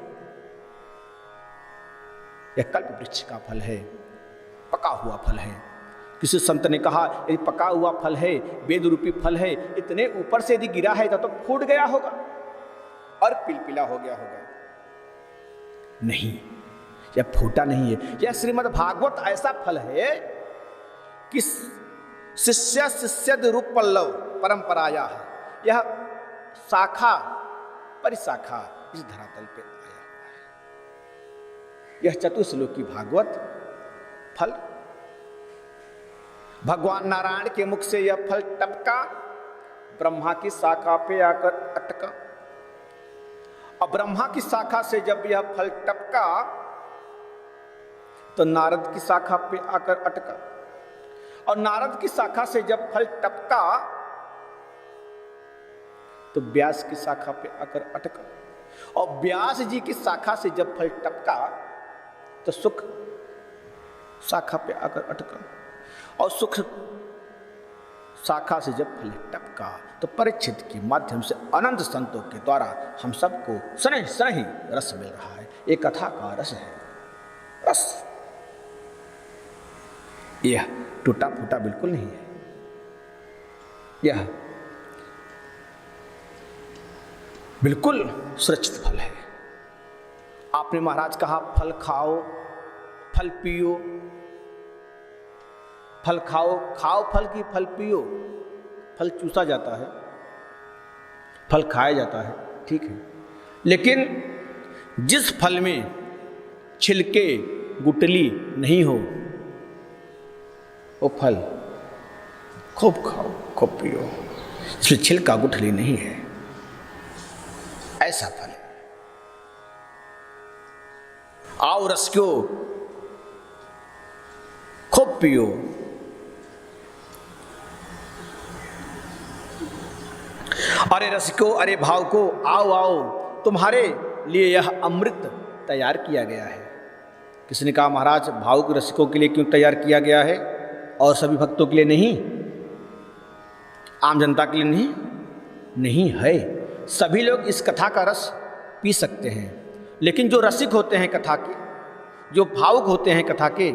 यह कल्प वृक्ष का फल है, पका हुआ फल है। किसी संत ने कहा यदि पका हुआ फल है, वेद रूपी फल है, इतने ऊपर से यदि गिरा है तो फूट गया होगा और पिलपिला हो गया होगा। नहीं, यह फूटा नहीं है। यह श्रीमद् भागवत ऐसा फल है कि शिष्य शिष्यद रूप पल्लव परंपराया है। यह शाखा परिशाखा इस धरातल पे आया हुआ है। यह चतुश्लोकी भागवत फल भगवान नारायण के मुख से यह फल टपका, ब्रह्मा की शाखा पे आकर अटका, और ब्रह्मा की शाखा से जब यह फल टपका तो नारद की शाखा पे आकर अटका, और नारद की शाखा से जब फल टपका तो व्यास की शाखा पे आकर अटका, और व्यास जी की शाखा से जब फल टपका तो सुख शाखा पे आकर अटका, और सुख शाखा से जब फल टपका तो परीक्षित के माध्यम से अनंत संतों के द्वारा हम सबको स्नेह स्नेही रस मिल रहा है। ये कथा का रस है, रस। यह टूटा फूटा बिल्कुल नहीं है, यह बिल्कुल सुरक्षित फल है। आपने महाराज कहा फल खाओ, फल पियो, फल खाओ, खाओ फल की, फल पियो। फल चूसा जाता है, फल खाया जाता है, ठीक है, लेकिन जिस फल में छिलके गुठली नहीं हो वो फल खूब खाओ, खूब पियो। इसमें छिलका गुठली नहीं है, ऐसा फल है। आओ रस क्यों, खूब पियो। अरे रस को, अरे भाव को, आओ आओ, तुम्हारे लिए यह अमृत तैयार किया गया है। किसी ने कहा महाराज भावुक रसिकों के लिए क्यों तैयार किया गया है और सभी भक्तों के लिए नहीं, आम जनता के लिए नहीं? नहीं है, सभी लोग इस कथा का रस पी सकते हैं, लेकिन जो रसिक होते हैं कथा के, जो भावुक होते हैं कथा के,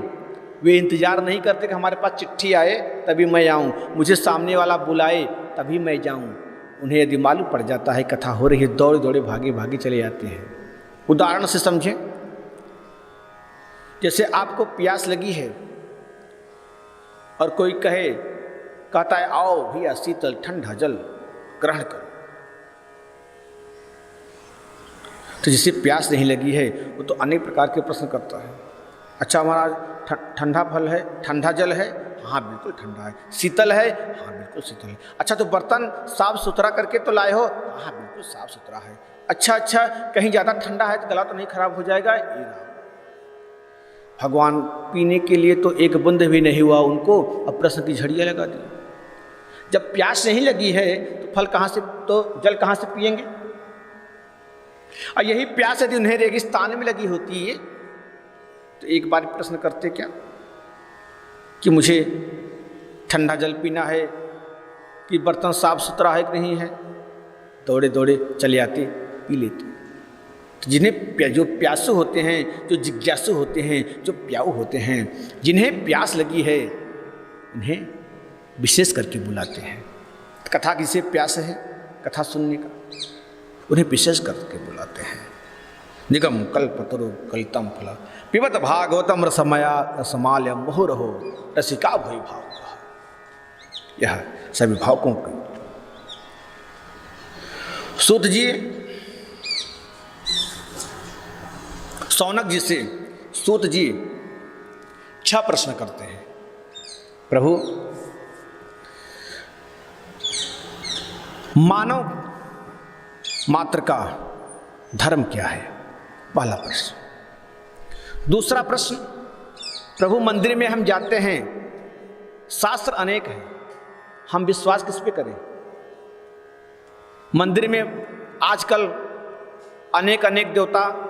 वे इंतजार नहीं करते कि हमारे पास चिट्ठी आए तभी मैं आऊँ, मुझे सामने वाला बुलाए तभी मैं जाऊँ। उन्हें यदि मालूम पड़ जाता है कथा हो रही है, दौड़े दौड़े भागे भागे चले जाते हैं। उदाहरण से समझें, जैसे आपको प्यास लगी है और कोई कहता है आओ भैया शीतल ठंडा जल ग्रहण करो, तो जिसे प्यास नहीं लगी है वो तो अनेक प्रकार के प्रश्न करता है। अच्छा महाराज ठंडा फल है, ठंडा जल है? हाँ बिल्कुल ठंडा है। शीतल है? हाँ बिल्कुल शीतल है। अच्छा तो बर्तन साफ सुथरा करके तो लाए हो? हाँ बिल्कुल साफ सुथरा है। अच्छा कहीं ज़्यादा ठंडा है तो गला तो नहीं खराब हो जाएगा? ये भगवान पीने के लिए तो एक बूंद भी नहीं हुआ उनको, अब प्रश्न की झड़ियाँ लगा दी। जब प्यास नहीं लगी है तो फल कहाँ से, तो जल कहाँ से पिएंगे? और यही प्यास यदि उन्हें रेगिस्तान में लगी होती है तो एक बार प्रश्न करते क्या कि मुझे ठंडा जल पीना है कि बर्तन साफ सुथरा है कि नहीं है? दौड़े दौड़े चले आते, पी लेते। तो जिन्हें जो प्यासु होते हैं, जो जिज्ञासु होते हैं, जो प्याऊ होते हैं, जिन्हें प्यास लगी है उन्हें विशेष करके बुलाते हैं। कथा किसे प्यास है कथा सुनने का, उन्हें विशेष करके बुलाते हैं। निगम कल्पतरु कलितम फल पिबत भागवतम रसमया रसमालयम मुहुरहो रसिका भई भाव। यह सभी भावकों के सूत जी सौनक जी से सूत जी 6 प्रश्न करते हैं। प्रभु, मानव मात्र का धर्म क्या है? पहला प्रश्न। दूसरा प्रश्न, प्रभु मंदिर में हम जाते हैं, शास्त्र अनेक हैं, हम विश्वास किस पे करें? मंदिर में आजकल अनेक देवता,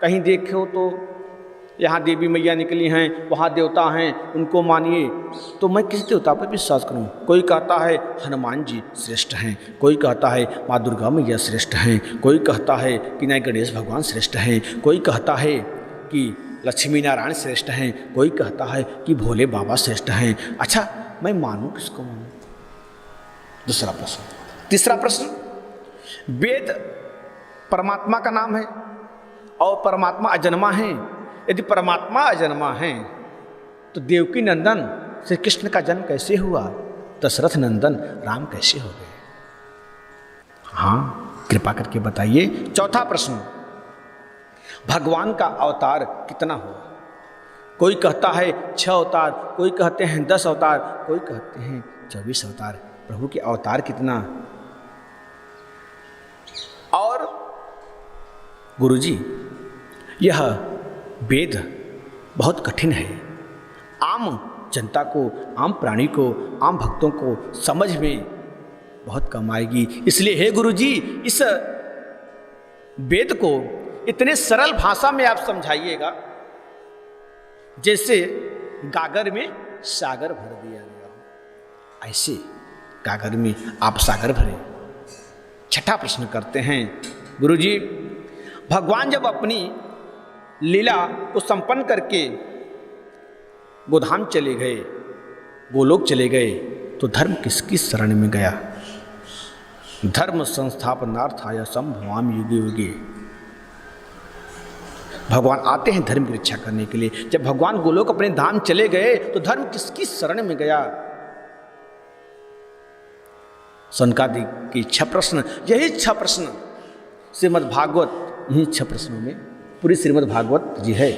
कहीं देखो तो यहाँ देवी मैया निकली हैं, वहाँ देवता हैं, उनको मानिए, तो मैं किस देवता पर विश्वास करूँ? कोई कहता है हनुमान जी श्रेष्ठ हैं, कोई कहता है माँ दुर्गा मैया श्रेष्ठ हैं, कोई कहता है कि नहीं गणेश भगवान श्रेष्ठ हैं, कोई कहता है कि लक्ष्मी नारायण श्रेष्ठ हैं, कोई कहता है कि भोले बाबा श्रेष्ठ हैं। अच्छा मैं मानूँ किसको मानूँ? दूसरा प्रश्न। तीसरा प्रश्न, वेद परमात्मा का नाम है और परमात्मा अजन्मा है। यदि परमात्मा अजन्मा है तो देवकी नंदन श्री कृष्ण का जन्म कैसे हुआ? दशरथ नंदन राम कैसे हो गए? हाँ, कृपा करके बताइए। चौथा प्रश्न, भगवान का अवतार कितना हुआ? कोई कहता है 6 अवतार, कोई कहते हैं 10 अवतार, कोई कहते हैं 24 अवतार। प्रभु के अवतार कितना? और गुरुजी, यह वेद बहुत कठिन है, आम जनता को, आम प्राणी को, आम भक्तों को समझ में बहुत कम आएगी। इसलिए हे गुरुजी, इस वेद को इतने सरल भाषा में आप समझाइएगा जैसे गागर में सागर भर दिया गया हो, ऐसे गागर में आप सागर भरे। छठा प्रश्न करते हैं, गुरुजी, भगवान जब अपनी लीला को संपन्न करके गोधाम चले गए, गोलोक चले गए, तो धर्म किसकी शरण में गया? धर्म संस्थापनार्थाय संभवामि युगे युगे। भगवान आते हैं धर्म की रक्षा करने के लिए। जब भगवान गोलोक अपने धाम चले गए तो धर्म किसकी शरण में गया? सनकादि की 6 प्रश्न, यही 6 प्रश्न श्रीमद् भागवत, यही 6 प्रश्नों में पूरी श्रीमद् भागवत जी है।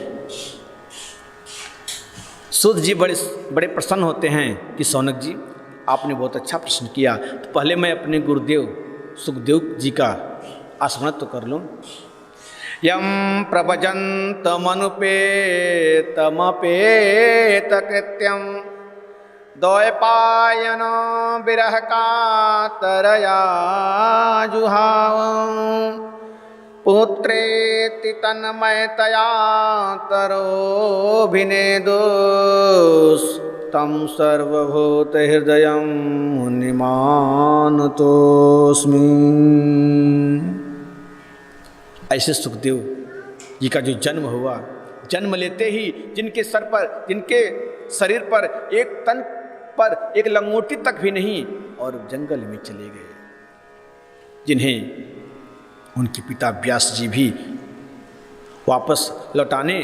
सूत जी बड़े प्रसन्न होते हैं कि सौनक जी आपने बहुत अच्छा प्रश्न किया। तो पहले मैं अपने गुरुदेव सुखदेव जी का स्मरण तो कर लूँ। यम प्रभजन्तमनुपेतमपेत कृत्यम द्वैपायन विरह कातरया जुहाव पुत्रेति तन्मयतया तरोभिनेदुस्तं सर्वभूतहृदयं मुनिमानतोऽस्मि। ऐसे सुखदेव जी का जो जन्म हुआ, जन्म लेते ही जिनके सर पर, जिनके शरीर पर एक तन पर एक लंगोटी तक भी नहीं, और जंगल में चले गए, जिन्हें उनके पिता व्यास जी भी वापस लौटाने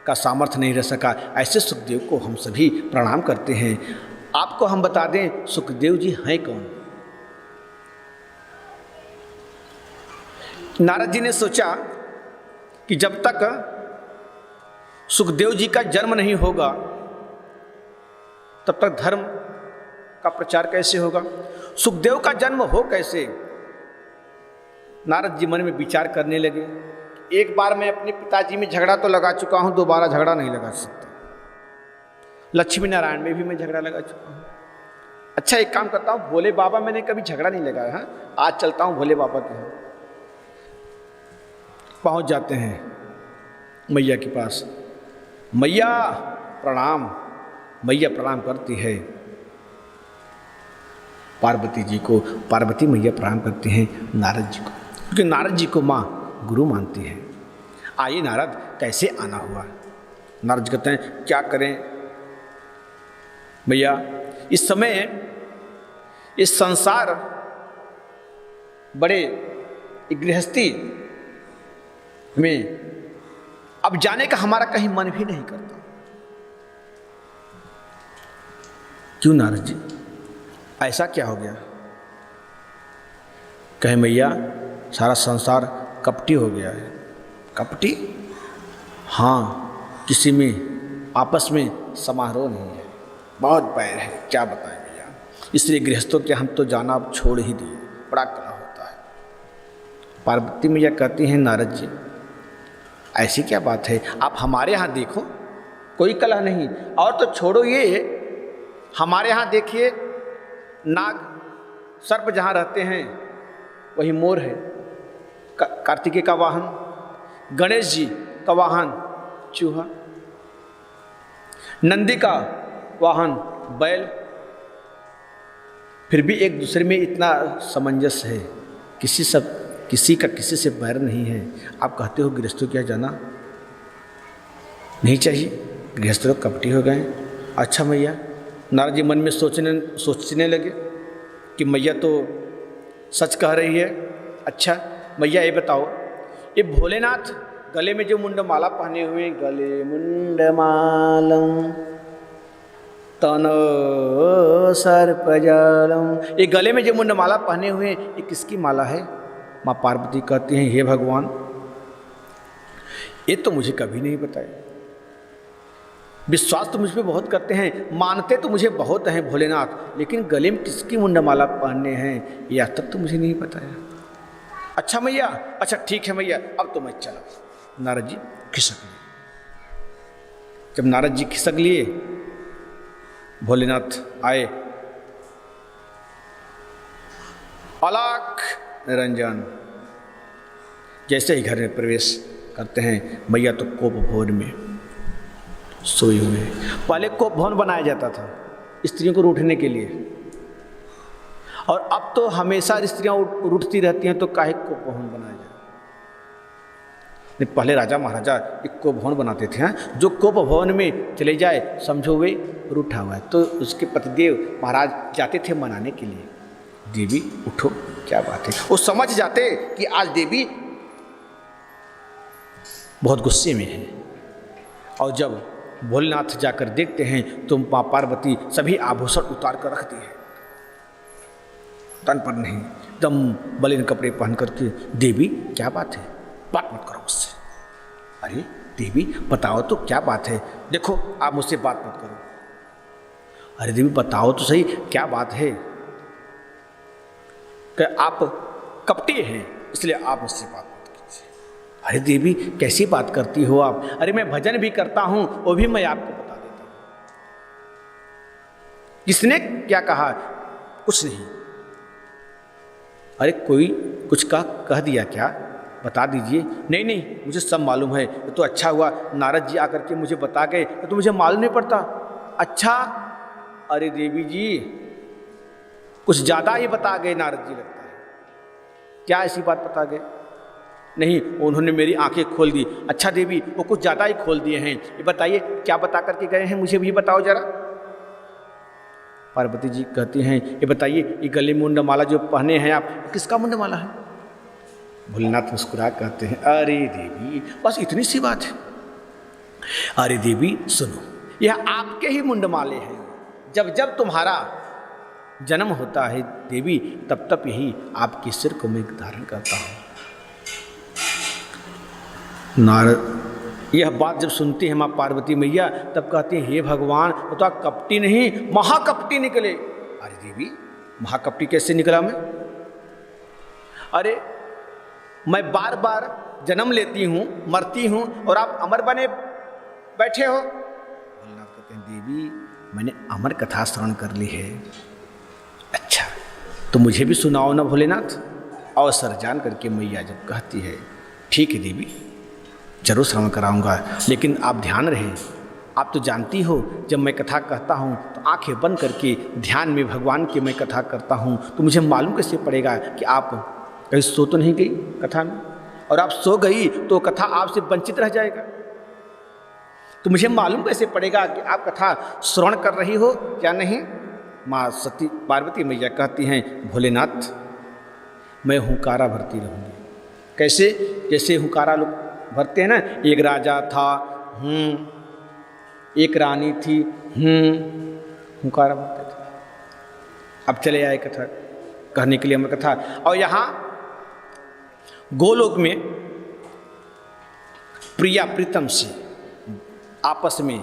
का सामर्थ्य नहीं रह सका, ऐसे सुखदेव को हम सभी प्रणाम करते हैं। आपको हम बता दें सुखदेव जी हैं कौन। नारद जी ने सोचा कि जब तक सुखदेव जी का जन्म नहीं होगा तब तक धर्म का प्रचार कैसे होगा, सुखदेव का जन्म हो कैसे। नारद जी मन में विचार करने लगे, एक बार मैं अपने पिताजी में झगड़ा तो लगा चुका हूं, दोबारा झगड़ा नहीं लगा सकता। लक्ष्मी नारायण में भी मैं झगड़ा लगा चुका हूं। अच्छा एक काम करता हूं, भोले बाबा मैंने कभी झगड़ा नहीं लगाया, हाँ आज चलता हूं भोले बाबा के यहाँ। पहुंच जाते हैं मैया के पास। मैया प्रणाम। मैया प्रणाम करती है पार्वती जी को, पार्वती मैया प्रणाम करती हैं नारद जी को, क्योंकि नारद जी को माँ गुरु मानती है। आइए नारद, कैसे आना हुआ। नारद जी कहते हैं क्या करें भैया, इस समय इस संसार बड़े गृहस्थी में अब जाने का हमारा कहीं मन भी नहीं करता। क्यों नारद जी, ऐसा क्या हो गया। कहे मैया सारा संसार कपटी हो गया है। कपटी? हाँ, किसी में आपस में समारोह नहीं है, बहुत बैर है, क्या बताएं भैया। इसलिए गृहस्थों के हम तो जाना अब छोड़ ही दिए, बड़ा कलह होता है। पार्वती मैया कहती हैं नारद जी ऐसी क्या बात है, आप हमारे यहाँ देखो कोई कलह नहीं। और तो छोड़ो ये, हमारे यहाँ देखिए नाग सर्प जहाँ रहते हैं वही मोर है, कार्तिकेय का वाहन, गणेश जी का वाहन चूहा, नंदी का वाहन बैल, फिर भी एक दूसरे में इतना सामंजस्य है, किसी का किसी से बैर नहीं है। आप कहते हो गृहस्थों क्या जाना नहीं चाहिए, गृहस्थ लोग कपटी हो गए। अच्छा मैया, नारद जी मन में सोचने लगे कि मैया तो सच कह रही है। अच्छा मैया ये बताओ, ये भोलेनाथ गले में जो मुंडमाला पहने हुए, गले मुंडमालम तन सर्पजालम, ये गले में जो मुंडमाला पहने हुए ये किसकी माला है। माँ पार्वती कहती हैं हे भगवान, ये तो मुझे कभी नहीं बताया। विश्वास तो मुझ पर बहुत करते हैं, मानते तो मुझे बहुत हैं भोलेनाथ, लेकिन गले में किसकी मुंडमाला पहनने हैं यह तक तो मुझे नहीं बताया। अच्छा मैया, अच्छा ठीक है मैया, अब तो मैं चला। नारद जी खिसक लिए। जब नारद जी खिसक लिए, भोलेनाथ आए, अलख निरंजन। जैसे ही घर में प्रवेश करते हैं, मैया तो कोप भवन में सोई हुए। पहले कोप भवन बनाया जाता था स्त्रियों को रूठने के लिए, और अब तो हमेशा स्त्रियां रूठती रहती हैं, तो काहे कोप भवन बनाया जाए। पहले राजा महाराजा एक कोप भवन बनाते थे, हैं जो कोप भवन में चले जाए समझो वे रूठा हुआ है, तो उसके पतिदेव महाराज जाते थे मनाने के लिए, देवी उठो, क्या बात है। वो समझ जाते कि आज देवी बहुत गुस्से में है, और जब भोलेनाथ जाकर देखते हैं तो माँ पार्वती सभी आभूषण उतार कर रखती है, तन पर नहीं, एकदम मलिन कपड़े पहन करके। देवी क्या बात है, बात मत करो मुझसे। अरे देवी बताओ तो क्या बात है, देखो आप मुझसे बात मत करो। अरे देवी बताओ तो सही क्या बात है। कि आप कपटी हैं इसलिए आप मुझसे बात मत कीजिए। अरे देवी कैसी बात करती हो आप, अरे मैं भजन भी करता हूं वो भी मैं आपको बता देता हूं। किसने क्या कहा, कुछ नहीं। अरे कोई कुछ कह दिया क्या, बता दीजिए। नहीं नहीं मुझे सब मालूम है। तो अच्छा हुआ नारद जी आकर के मुझे बता गए, तो मुझे मालूम नहीं पड़ता। अच्छा, अरे देवी जी कुछ ज़्यादा ही बता गए नारद जी, लगता है। क्या ऐसी बात बता गए। नहीं, उन्होंने मेरी आंखें खोल दी। अच्छा देवी, वो कुछ ज़्यादा ही खोल दिए हैं। ये बताइए क्या बता करके गए हैं, मुझे भी बताओ जरा। पार्वती जी कहती हैं, ये बताइए ये गले में मुंडमाला जो पहने हैं आप, किसका मुंडमाला है? भोलेनाथ मुस्कुरा कहते हैं, अरे देवी बस इतनी सी बात है। अरे देवी सुनो, यह आपके ही मुंडमाले हैं। जब जब तुम्हारा जन्म होता है देवी, तब तब यही आपके सिर को मैं धारण करता हूँ। नारद यह बात जब सुनती है माँ पार्वती मैया, तब कहती है, हे भगवान, वो तो कपटी नहीं महाकपटी निकले। अरे देवी महाकपटी कैसे निकला मैं? अरे मैं बार बार जन्म लेती हूँ, मरती हूँ, और आप अमर बने बैठे हो। भोलेनाथ कहते हैं, देवी मैंने अमर कथा श्रवण कर ली है। अच्छा तो मुझे भी सुनाओ ना भोलेनाथ। अवसर जान करके मैया जब कहती है, ठीक है देवी जरूर श्रवण कराऊंगा, लेकिन आप ध्यान रहे, आप तो जानती हो जब मैं कथा कहता हूँ तो आंखें बंद करके ध्यान में भगवान की मैं कथा करता हूँ, तो मुझे मालूम कैसे पड़ेगा कि आप कहीं सो तो नहीं गई कथा में, और आप सो गई तो कथा आपसे वंचित रह जाएगा। तो मुझे मालूम कैसे पड़ेगा कि आप कथा श्रवण कर रही हो क्या नहीं? माँ सती पार्वती मैया कहती हैं, भोलेनाथ मैं हुंकारा भरती रहूँगी। कैसे? जैसे हुंकारा लोग भरते हैं ना, एक राजा था, एक रानी थी, हुंकारा भरते थे। अब चले आए कथा कहने के लिए अमर कथा। और यहाँ गोलोक में प्रिया प्रीतम से आपस में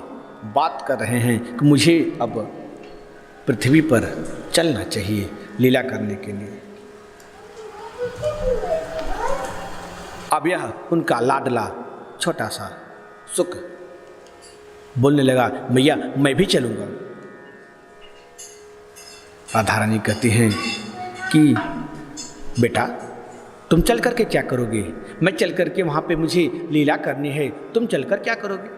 बात कर रहे हैं कि मुझे अब पृथ्वी पर चलना चाहिए लीला करने के लिए। अब यह उनका लाडला छोटा सा सुख बोलने लगा, मैया मैं भी चलूँगा। राधा रानी कहती हैं कि बेटा तुम चल कर के क्या करोगे? मैं चल कर के वहाँ पे मुझे लीला करनी है, तुम चल कर क्या करोगे?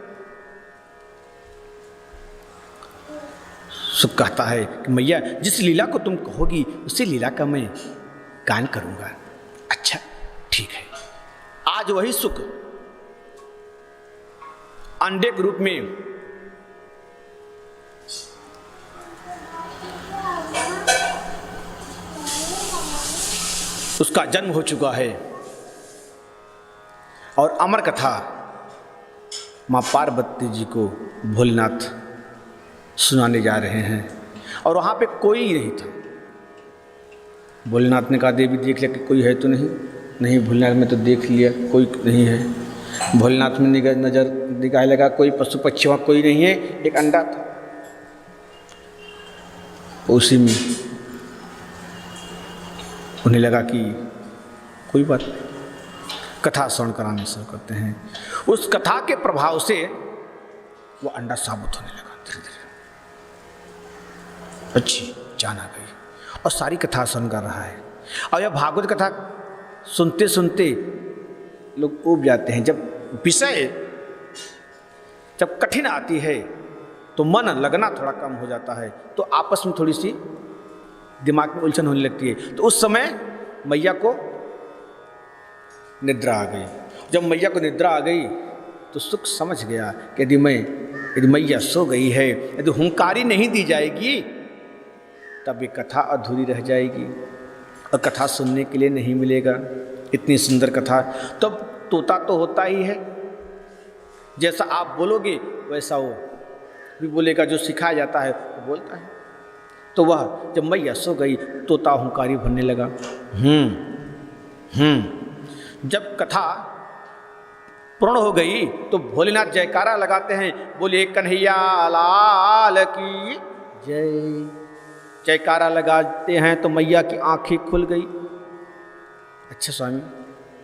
सुख कहता है कि मैया जिस लीला को तुम कहोगी उसी लीला का मैं गान करूँगा। अच्छा ठीक है। आज वही सुख अंडे के रूप में उसका जन्म हो चुका है, और अमर कथा मां पार्वती जी को भोलेनाथ सुनाने जा रहे हैं। और वहां पे कोई नहीं था। भोलेनाथ ने कहा, देवी देख लिया कि कोई है तो नहीं? नहीं भोलेनाथ में तो देख लिया कोई नहीं है। भोलेनाथ में नजर दिखाने लगा, कोई पशु पक्षी वहाँ कोई नहीं है, एक अंडा था। उसी में उन्हें लगा कि कोई बात नहीं, कथा श्रवण कराने शुरू करते हैं। उस कथा के प्रभाव से वो अंडा साबुत होने लगा धीरे धीरे। अच्छी जान आ गई और सारी कथा सुन कर रहा है। और यह भागवत कथा सुनते सुनते लोग ऊब जाते हैं। जब विषय जब कठिन आती है तो मन लगना थोड़ा कम हो जाता है, तो आपस में थोड़ी सी दिमाग में उलझन होने लगती है। तो उस समय मैया को निद्रा आ गई। जब मैया को निद्रा आ गई तो सुख समझ गया कि यदि मैया सो गई है, यदि हुंकारी नहीं दी जाएगी तब ये कथा अधूरी रह जाएगी और कथा सुनने के लिए नहीं मिलेगा। इतनी सुंदर कथा। तब तोता तो होता ही है, जैसा आप बोलोगे वैसा वो भी बोलेगा, जो सिखाया जाता है वो बोलता है। तो वह जब मैया सो गई तोता हुंकारी भरने लगा। जब कथा पूर्ण हो गई तो भोलेनाथ जयकारा लगाते हैं, बोले कन्हैया लाल की जय। जयकारा लगाते हैं तो मैया की आंखें खुल गई। अच्छा स्वामी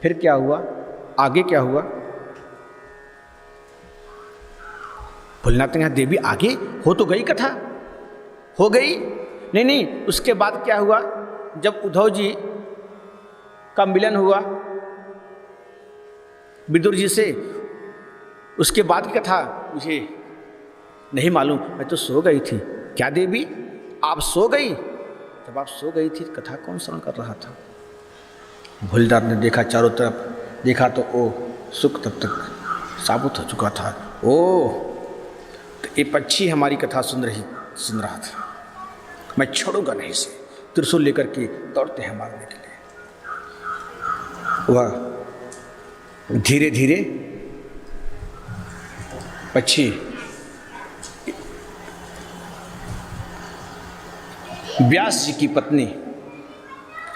फिर क्या हुआ, आगे क्या हुआ? भोलेनाथ ने कहा, देवी आगे हो तो गई कथा, हो गई। नहीं, उसके बाद क्या हुआ? जब उद्धव जी का मिलन हुआ विदुर जी से, उसके बाद की कथा मुझे नहीं मालूम, मैं तो सो गई थी। क्या देवी आप सो गई? जब आप सो गई थी कथा कौन श्रवण कर रहा था? भोलेनाथ ने देखा चारों तरफ देखा तो ओ सुख तब तक साबुत हो चुका था। ओ तो ये पक्षी हमारी कथा सुन रहा था। मैं छोड़ूंगा नहीं इसे। त्रिशूल लेकर के दौड़ते हैं मारने के लिए। वह धीरे धीरे पक्षी व्यास जी की पत्नी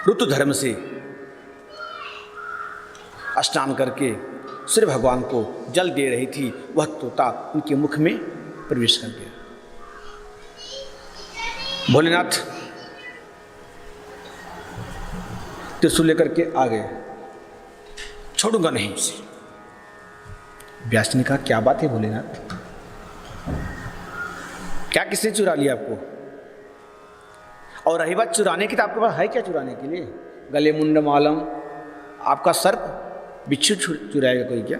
ऋतुधर्म से स्नान करके सूर्य भगवान को जल दे रही थी। वह तोता उनके मुख में प्रवेश कर गया। भोलेनाथ त्रिशूल लेकर के आ गए। छोड़ूंगा नहीं उसे। व्यास ने कहा क्या बात है भोलेनाथ, क्या किसने चुरा लिया आपको? और रही बात चुराने की, तो आपके पास है क्या चुराने के लिए? गले मुंड मालम, आपका सर्प बिच्छू चुराएगा कोई क्या?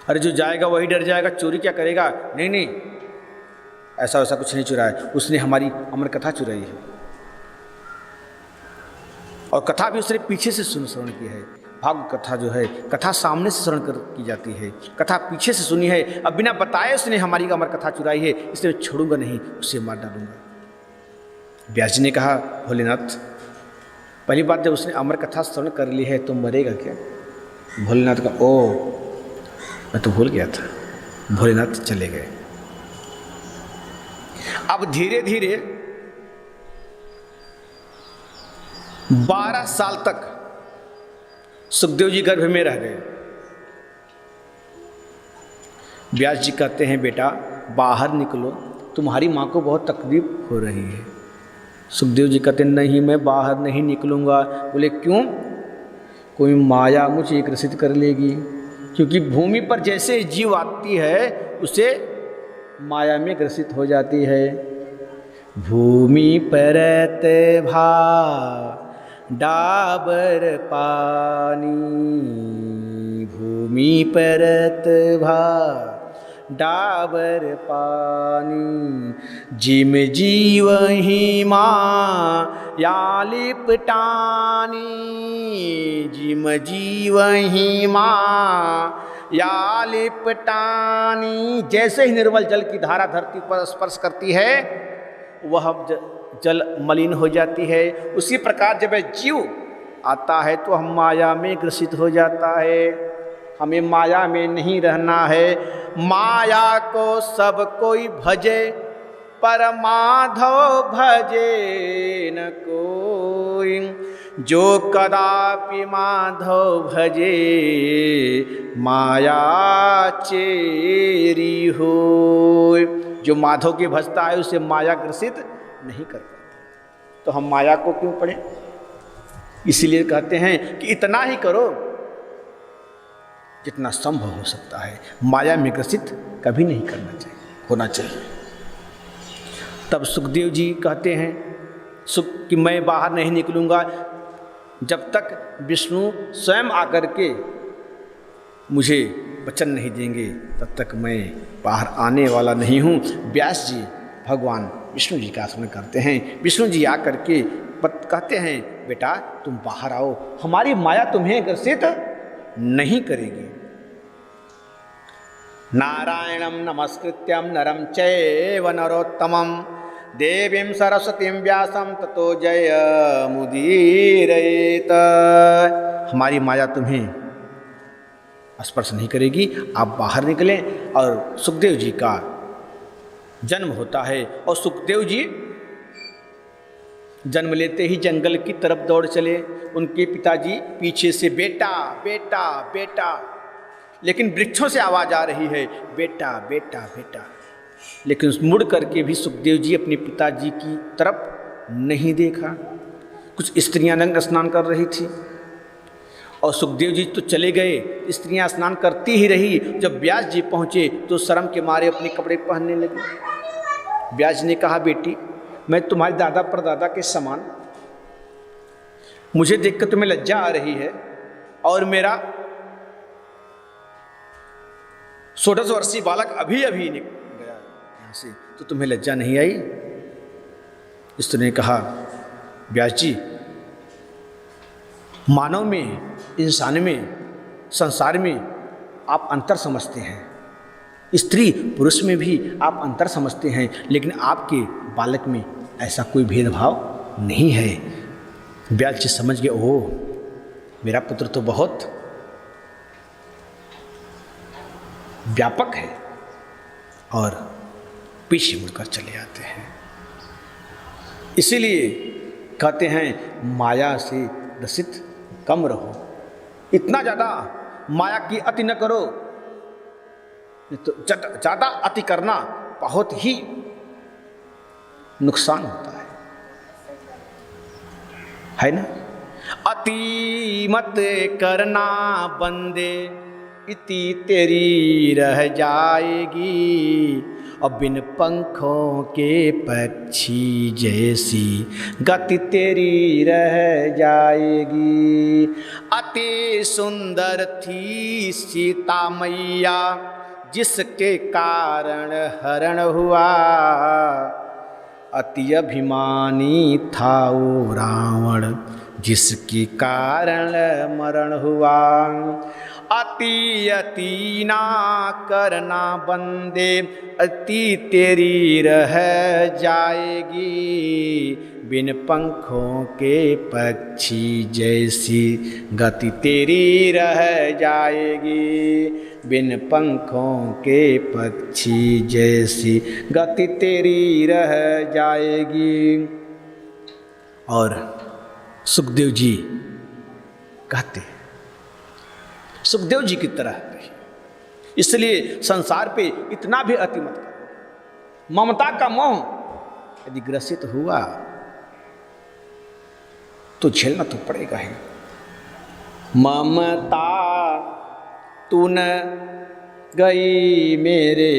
अरे जो जाएगा वही डर जाएगा, चोरी क्या करेगा? नहीं नहीं, ऐसा वैसा कुछ नहीं चुराया। उसने हमारी अमर कथा चुराई है, और कथा भी उसने पीछे से श्रवण की है। भाग कथा जो है, कथा सामने से श्रवण की जाती है, कथा पीछे से सुनी है। अब बिना बताए उसने हमारी अमर कथा चुराई है, इसलिए छोड़ूंगा नहीं, उसे मार डालूंगा। व्यास जी ने कहा भोलेनाथ, पहली बात जब उसने अमर कथा श्रवण कर ली है तो मरेगा क्या? भोलेनाथ का ओ मैं तो भूल गया था। भोलेनाथ चले गए। अब धीरे धीरे 12 साल तक सुखदेव जी गर्भ में रह गए। व्यास जी कहते हैं बेटा बाहर निकलो, तुम्हारी माँ को बहुत तकलीफ हो रही है। सुखदेव जी कहते नहीं मैं बाहर नहीं निकलूँगा। बोले क्यों? कोई माया मुझे ग्रसित कर लेगी, क्योंकि भूमि पर जैसे जीव आती है उसे माया में ग्रसित हो जाती है। भूमि परत भा डाबर पानी, भूमि परत भा डाबर पानी, जिम जीव ही माँ या लिपटानी, जिम जीव ही माँ या लिपटानी। जैसे ही निर्मल जल की धारा धरती पर स्पर्श करती है वह जल मलिन हो जाती है। उसी प्रकार जब जीव आता है तो हम माया में ग्रसित हो जाता है। हमें माया में नहीं रहना है। माया को सब कोई भजे पर माधव भजे न कोई, जो कदापि माधव भजे माया चेरी हो। जो माधव के भजता है उसे माया ग्रसित नहीं कर पाता। तो हम माया को क्यों पढ़ें? इसीलिए कहते हैं कि इतना ही करो जितना संभव हो सकता है। माया में ग्रसित कभी नहीं करना चाहिए, होना चाहिए। तब सुखदेव जी कहते हैं कि मैं बाहर नहीं निकलूँगा जब तक विष्णु स्वयं आकर के मुझे वचन नहीं देंगे, तब तक मैं बाहर आने वाला नहीं हूँ। व्यास जी भगवान विष्णु जी का स्मरण करते हैं। विष्णु जी आकर के कहते हैं बेटा तुम बाहर आओ, हमारी माया तुम्हें ग्रसित नहीं करेगी। नारायणं नमस्कृत्यं नरं चैव नरोत्तमं, देवीं सरस्वतीं व्यासं ततो जयमुदीरयेत। हमारी माया तुम्हें स्पर्श नहीं करेगी। आप बाहर निकलें। और सुखदेव जी का जन्म होता है, और सुखदेव जी जन्म लेते ही जंगल की तरफ दौड़ चले। उनके पिताजी पीछे से बेटा बेटा बेटा, लेकिन वृक्षों से आवाज़ आ रही है बेटा बेटा बेटा। लेकिन मुड़ करके भी सुखदेव जी अपने पिताजी की तरफ नहीं देखा। कुछ स्त्रियां नंग स्नान कर रही थी और सुखदेव जी तो चले गए, स्त्रियां स्नान करती ही रही। जब व्यास जी पहुँचे तो शर्म के मारे अपने कपड़े पहनने लगे। व्यास जी ने कहा बेटी मैं तुम्हारे दादा परदादा के समान, मुझे देखकर तुम्हें लज्जा आ रही है, और मेरा 16 वर्षीय बालक अभी अभी निकल गया यहाँ से, तो तुम्हें लज्जा नहीं आई? स्त्री ने कहा व्यास जी मानव में, इंसान में, संसार में आप अंतर समझते हैं, स्त्री पुरुष में भी आप अंतर समझते हैं, लेकिन आपके बालक में ऐसा कोई भेदभाव नहीं है। व्यास जी समझ गए, ओह मेरा पुत्र तो बहुत व्यापक है, और पीछे मुड़कर चले आते हैं। इसीलिए कहते हैं माया से रसित कम रहो, इतना ज़्यादा माया की अति न करो, तो ज़्यादा अति करना बहुत ही नुकसान होता है ना। अति मत करना बंदे, इति तेरी रह जाएगी, और बिन पंखों के पक्षी जैसी गति तेरी रह जाएगी। अति सुंदर थी सीता मैया, जिसके कारण हरण हुआ, अति अभिमानी था वो रावण, जिसके कारण मरण हुआ। अति अति ना करना बंदे, अति तेरी रह जाएगी, बिन पंखों के पक्षी जैसी गति तेरी रह जाएगी, बिन पंखों के पक्षी जैसी गति तेरी रह जाएगी। और सुखदेव जी कहते, सुखदेव जी की तरह रही। इसलिए संसार पे इतना भी अति मत करो। ममता का मोह यदि ग्रसित हुआ तो झेलना तो पड़ेगा ही। ममता तू न गई मेरे